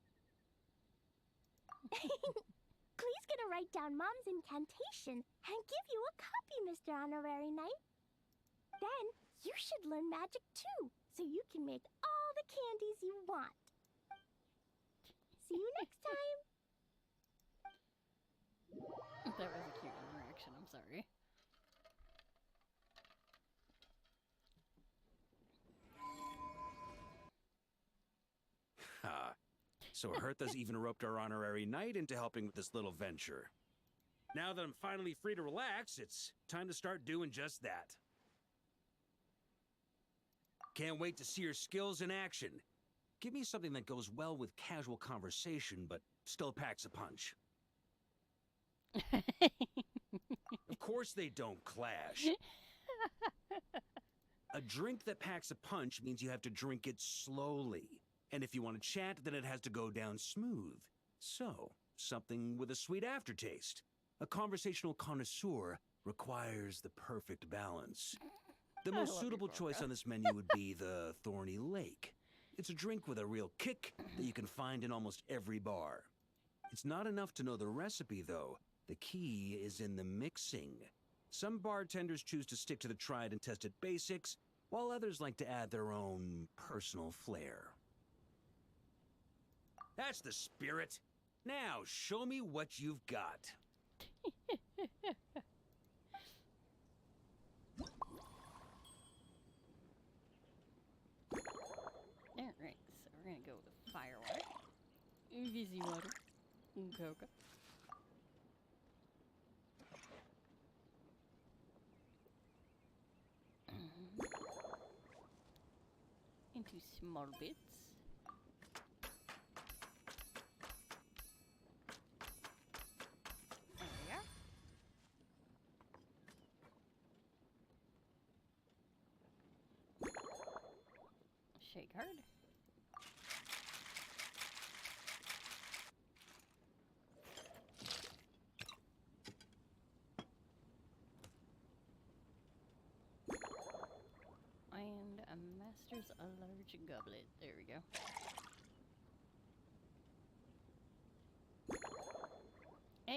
Klee's gonna write down Mom's incantation and give you a copy, Mr. Honorary Knight. Then you should learn magic too, so you can make all the candies you want. See you next time. That was a cute interaction, I'm sorry. Ha. So Hertha's even roped our honorary knight into helping with this little venture. Now that I'm finally free to relax, it's time to start doing just that. Can't wait to see your skills in action. Give me something that goes well with casual conversation, but still packs a punch. Of course they don't clash. A drink that packs a punch means you have to drink it slowly. And if you want to chat, then it has to go down smooth. So, something with a sweet aftertaste. A conversational connoisseur requires the perfect balance. The most suitable choice on this menu would be the Thorny Lake. It's a drink with a real kick that you can find in almost every bar. It's not enough to know the recipe, though. The key is in the mixing. Some bartenders choose to stick to the tried and tested basics, while others like to add their own personal flair. That's the spirit. Now, show me what you've got. Alright, so we're gonna go with firewater, fizzy water, coca. Into small bits. There we go. Shake hard. And a master's a large goblet. There we go.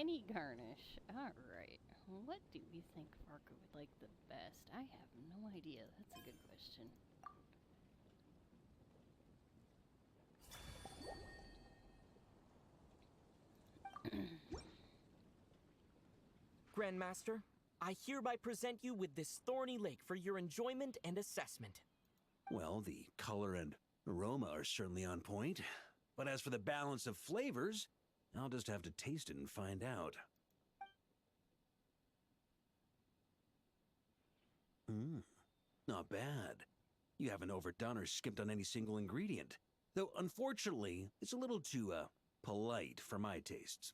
any garnish. Alright. What do we think Farka would like the best? I have no idea. That's a good question. Grandmaster, I hereby present you with this thorny lake for your enjoyment and assessment. Well, the color and aroma are certainly on point. But as for the balance of flavors, I'll just have to taste it and find out. Not bad. You haven't overdone or skimped on any single ingredient. Though, unfortunately, it's a little too, polite for my tastes.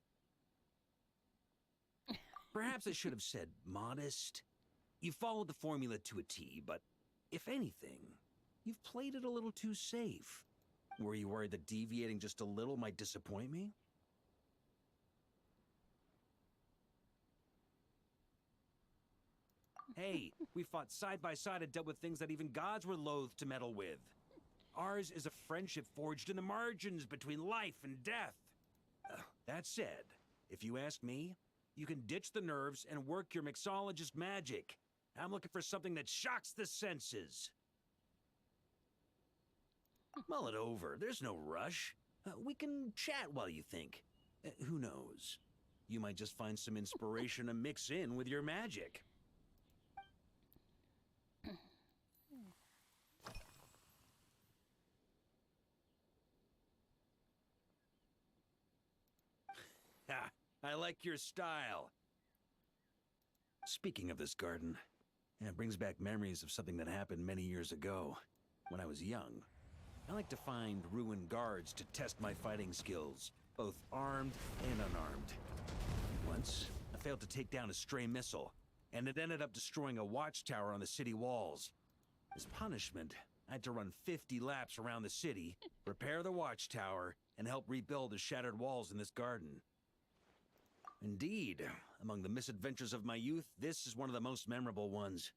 Perhaps I should have said modest. You followed the formula to a T, but if anything, you've played it a little too safe. Were you worried that deviating just a little might disappoint me? Hey, we fought side by side and dealt with things that even gods were loath to meddle with. Ours is a friendship forged in the margins between life and death. That said, if you ask me, you can ditch the nerves and work your mixologist magic. I'm looking for something that shocks the senses. Mull it over. There's no rush. We can chat while you think. Who knows? You might just find some inspiration to mix in with your magic. Ha! I like your style. Speaking of this garden, it brings back memories of something that happened many years ago, when I was young. I like to find ruined guards to test my fighting skills, both armed and unarmed. Once, I failed to take down a stray missile, and it ended up destroying a watchtower on the city walls. As punishment, I had to run 50 laps around the city, repair the watchtower, and help rebuild the shattered walls in this garden. Indeed, among the misadventures of my youth, this is one of the most memorable ones.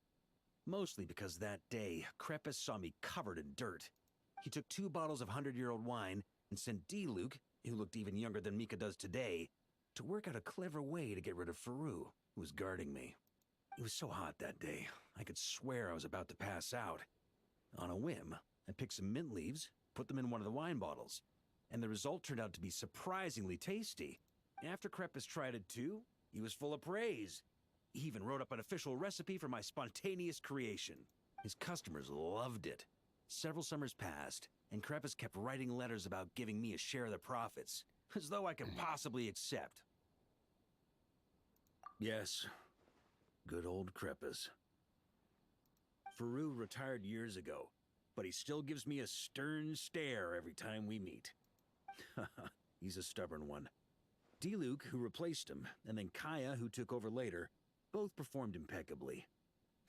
Mostly because that day, Crepus saw me covered in dirt. He took 2 bottles of 100-year-old wine and sent D-Luke, who looked even younger than Mika does today, to work out a clever way to get rid of Faru, who was guarding me. It was so hot that day, I could swear I was about to pass out. On a whim, I picked some mint leaves, put them in one of the wine bottles, and the result turned out to be surprisingly tasty. After Crepus tried it too, he was full of praise. He even wrote up an official recipe for my spontaneous creation. His customers loved it. Several summers passed, and Crepus kept writing letters about giving me a share of the profits, as though I could possibly accept. Yes, good old Crepus. Faru retired years ago, but he still gives me a stern stare every time we meet. He's a stubborn one. D-Luke, who replaced him, and then Kaya, who took over later, both performed impeccably.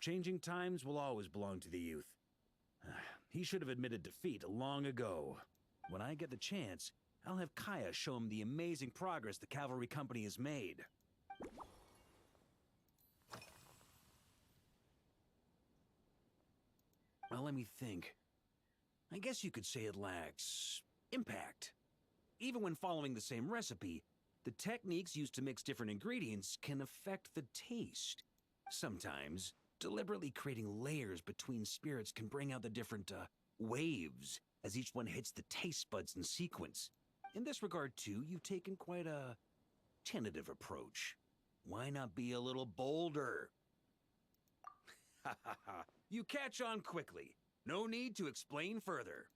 Changing times will always belong to the youth. He should have admitted defeat long ago. When I get the chance, I'll have Kaya show him the amazing progress the cavalry company has made. Well, let me think. I guess you could say it lacks impact. Even when following the same recipe, the techniques used to mix different ingredients can affect the taste. Sometimes, deliberately creating layers between spirits can bring out the different, waves as each one hits the taste buds in sequence. In this regard, too, you've taken quite a tentative approach. Why not be a little bolder? Ha ha ha. You catch on quickly. No need to explain further.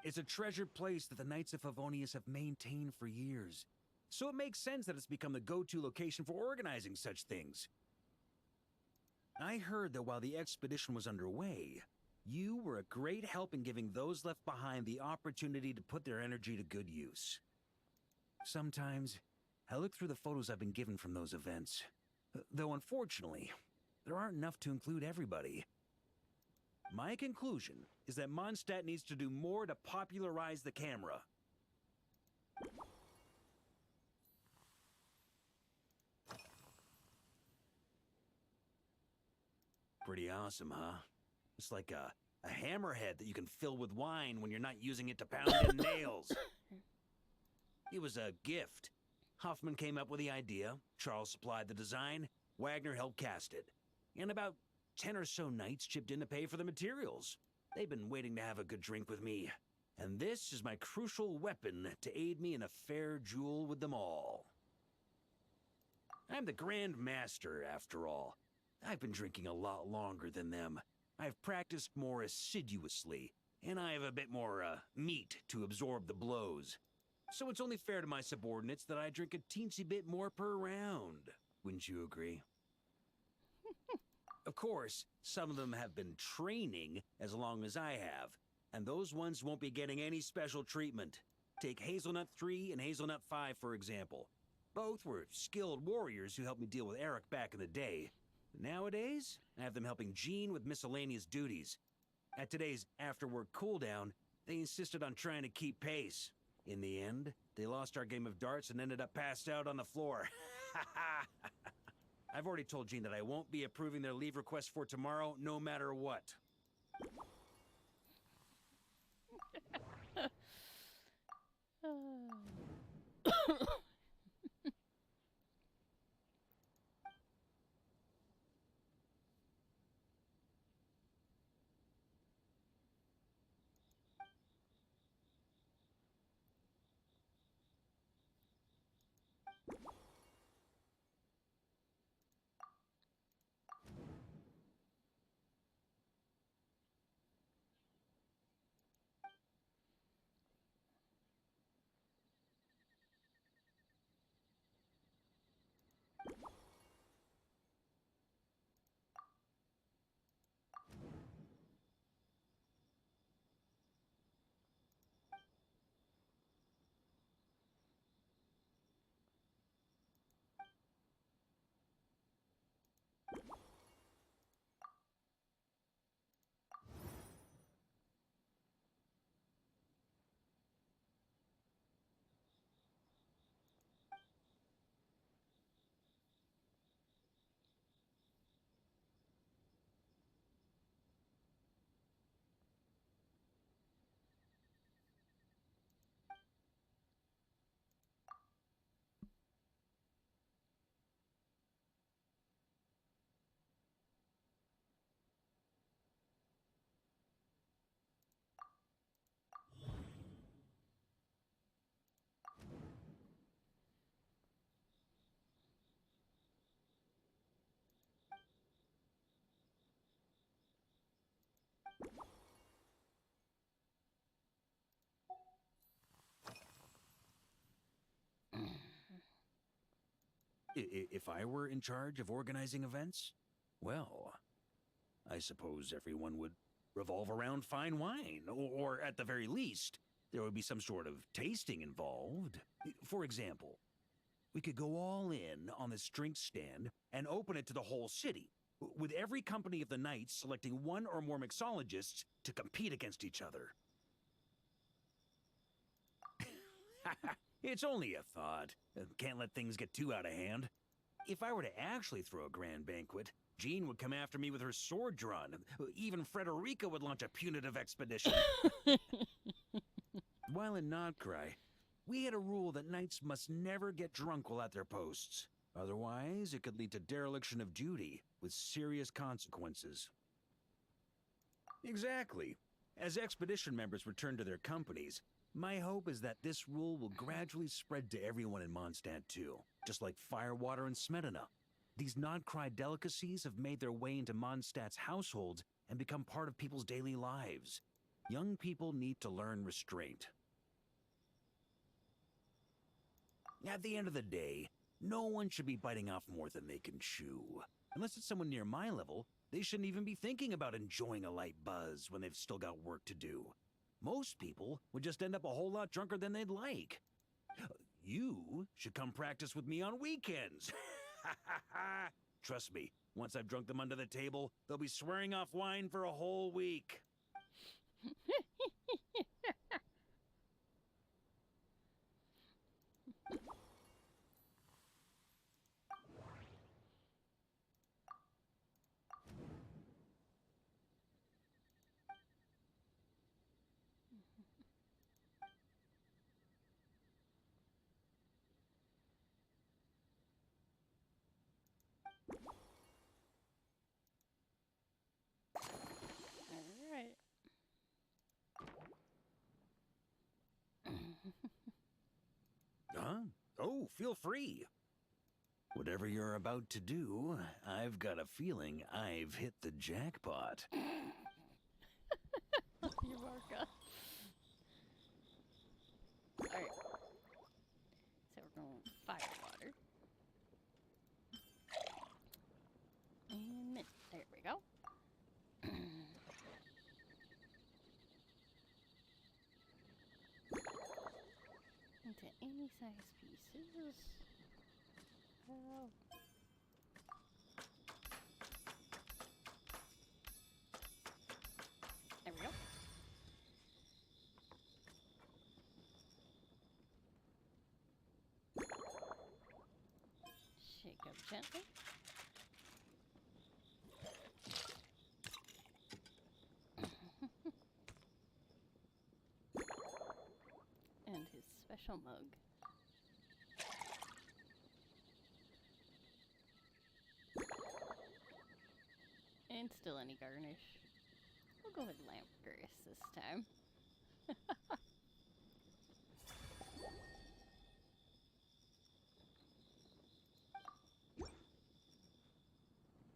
It's a treasured place that the Knights of Favonius have maintained for years. So it makes sense that it's become the go-to location for organizing such things. I heard that while the expedition was underway, you were a great help in giving those left behind the opportunity to put their energy to good use. Sometimes, I look through the photos I've been given from those events. Though unfortunately, there aren't enough to include everybody. My conclusion is that Mondstadt needs to do more to popularize the camera. Pretty awesome, huh? It's like a hammerhead that you can fill with wine when you're not using it to pound in nails. It was a gift. Huffman came up with the idea, Charles supplied the design, Wagner helped cast it. And about 10 or so knights chipped in to pay for the materials. They've been waiting to have a good drink with me. And this is my crucial weapon to aid me in a fair duel with them all. I'm the Grand Master, after all. I've been drinking a lot longer than them. I've practiced more assiduously, and I have a bit more, meat to absorb the blows. So it's only fair to my subordinates that I drink a teensy bit more per round. Wouldn't you agree? Of course, some of them have been training as long as I have, and those ones won't be getting any special treatment. Take Hazelnut 3 and Hazelnut 5, for example. Both were skilled warriors who helped me deal with Eric back in the day. Nowadays, I have them helping Jean with miscellaneous duties. At today's after-work cooldown, they insisted on trying to keep pace. In the end, they lost our game of darts and ended up passed out on the floor. I've already told Jean that I won't be approving their leave request for tomorrow, no matter what. If I were in charge of organizing events, well, I suppose everyone would revolve around fine wine, or at the very least, there would be some sort of tasting involved. For example, we could go all in on this drink stand and open it to the whole city, with every company of the Knights selecting one or more mixologists to compete against each other. It's only a thought. Can't let things get too out of hand. If I were to actually throw a grand banquet, Jean would come after me with her sword drawn. Even Frederica would launch a punitive expedition. While in Nodcry, we had a rule that knights must never get drunk while at their posts. Otherwise, it could lead to dereliction of duty, with serious consequences. Exactly. As expedition members return to their companies, my hope is that this rule will gradually spread to everyone in Mondstadt too, just like firewater and Smedina. These Nodcry delicacies have made their way into Mondstadt's households and become part of people's daily lives. Young people need to learn restraint. At the end of the day, no one should be biting off more than they can chew. Unless it's someone near my level, they shouldn't even be thinking about enjoying a light buzz when they've still got work to do. Most people would just end up a whole lot drunker than they'd like. You should come practice with me on weekends. Trust me, once I've drunk them under the table, they'll be swearing off wine for a whole week. feel free. Whatever you're about to do, I've got a feeling I've hit the jackpot. You Marka. Alright. So we're going fire water. And there we go. Into any size pieces. Oh. There we go. Shake up gently. And his special mug. And still any garnish. We'll go with lamp grass this time.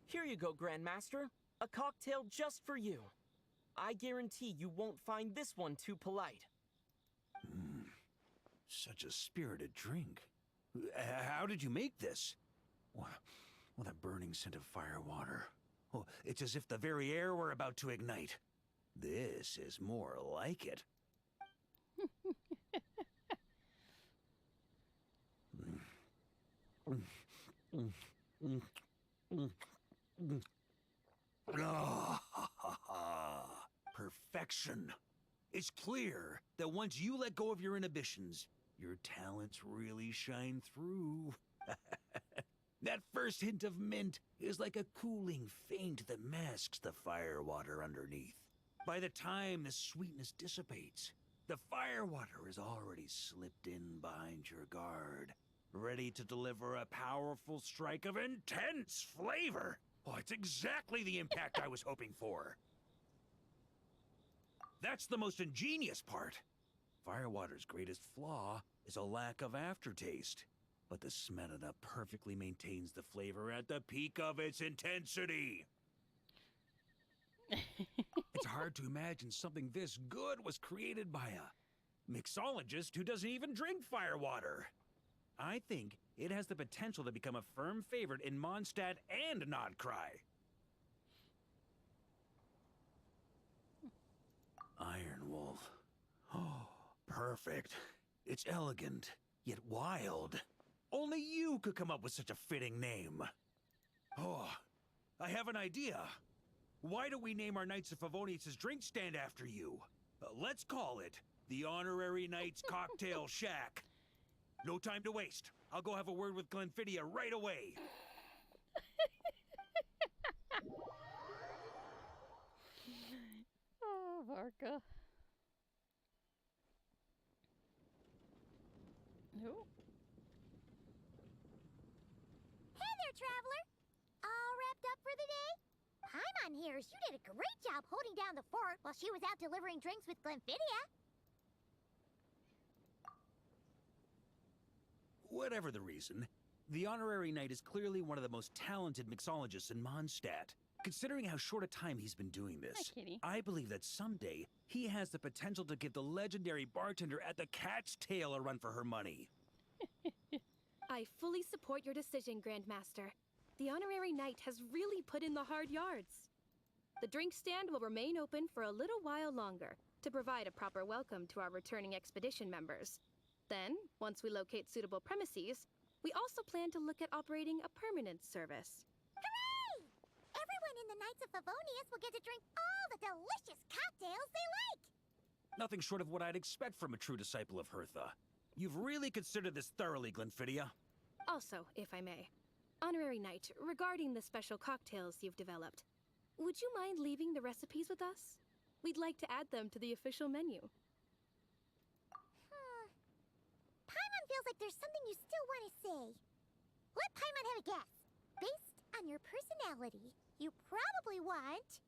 Here you go, Grandmaster. A cocktail just for you. I guarantee you won't find this one too polite. Such a spirited drink. How did you make this? Well, that burning scent of fire water. Oh, it's as if the very air were about to ignite. This is more like it. Perfection. It's clear that once you let go of your inhibitions, your talents really shine through. That first hint of mint is like a cooling feint that masks the firewater underneath. By the time the sweetness dissipates, the firewater has already slipped in behind your guard, ready to deliver a powerful strike of intense flavor. Oh, it's exactly the impact I was hoping for. That's the most ingenious part. Firewater's greatest flaw is a lack of aftertaste. But the Smetana perfectly maintains the flavor at the peak of its intensity. It's hard to imagine something this good was created by a mixologist who doesn't even drink firewater. I think it has the potential to become a firm favorite in Mondstadt and Nodcry. Iron Wolf. Oh, perfect. It's elegant, yet wild. Only you could come up with such a fitting name. Oh, I have an idea. Why don't we name our Knights of Favonius' drink stand after you? Let's call it the Honorary Knights Cocktail Shack. No time to waste. I'll go have a word with Glenfidia right away. Oh, Marka. No. Hey there, traveler! All wrapped up for the day? Paimon hears you did a great job holding down the fort while she was out delivering drinks with Glenfidia. Whatever the reason, the Honorary Knight is clearly one of the most talented mixologists in Mondstadt. Considering how short a time he's been doing Hi, this, kitty. I believe that someday he has the potential to give the legendary bartender at the Cat's Tail a run for her money. I fully support your decision, Grandmaster. The Honorary Knight has really put in the hard yards. The drink stand will remain open for a little while longer to provide a proper welcome to our returning expedition members. Then, once we locate suitable premises, we also plan to look at operating a permanent service. Hooray! Everyone in the Knights of Favonius will get to drink all the delicious cocktails they like! Nothing short of what I'd expect from a true disciple of Hertha. You've really considered this thoroughly, Glenfidia. Also, if I may, Honorary Knight, regarding the special cocktails you've developed, would you mind leaving the recipes with us? We'd like to add them to the official menu. Paimon feels like there's something you still want to say. Let Paimon have a guess. Based on your personality, you probably want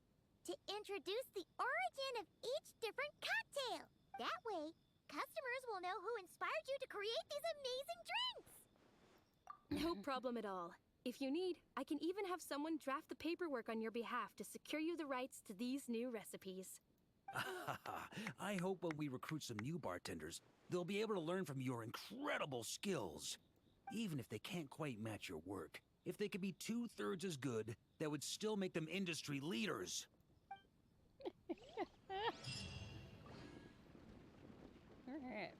to introduce the origin of each different cocktail. That way, customers will know who inspired you to create these amazing drinks. No problem at all. If you need, I can even have someone draft the paperwork on your behalf to secure you the rights to these new recipes. I hope when we recruit some new bartenders, they'll be able to learn from your incredible skills. Even if they can't quite match your work, if they could be 2/3 as good, that would still make them industry leaders. Alright.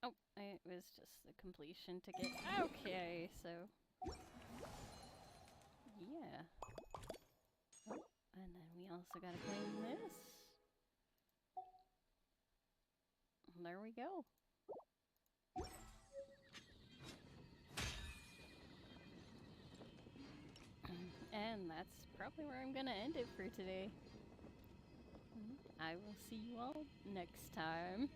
Oh, it was just the completion ticket. Okay, so... Yeah. Oh, and then we also gotta claim this. There we go. And that's probably where I'm gonna end it for today. I will see you all next time.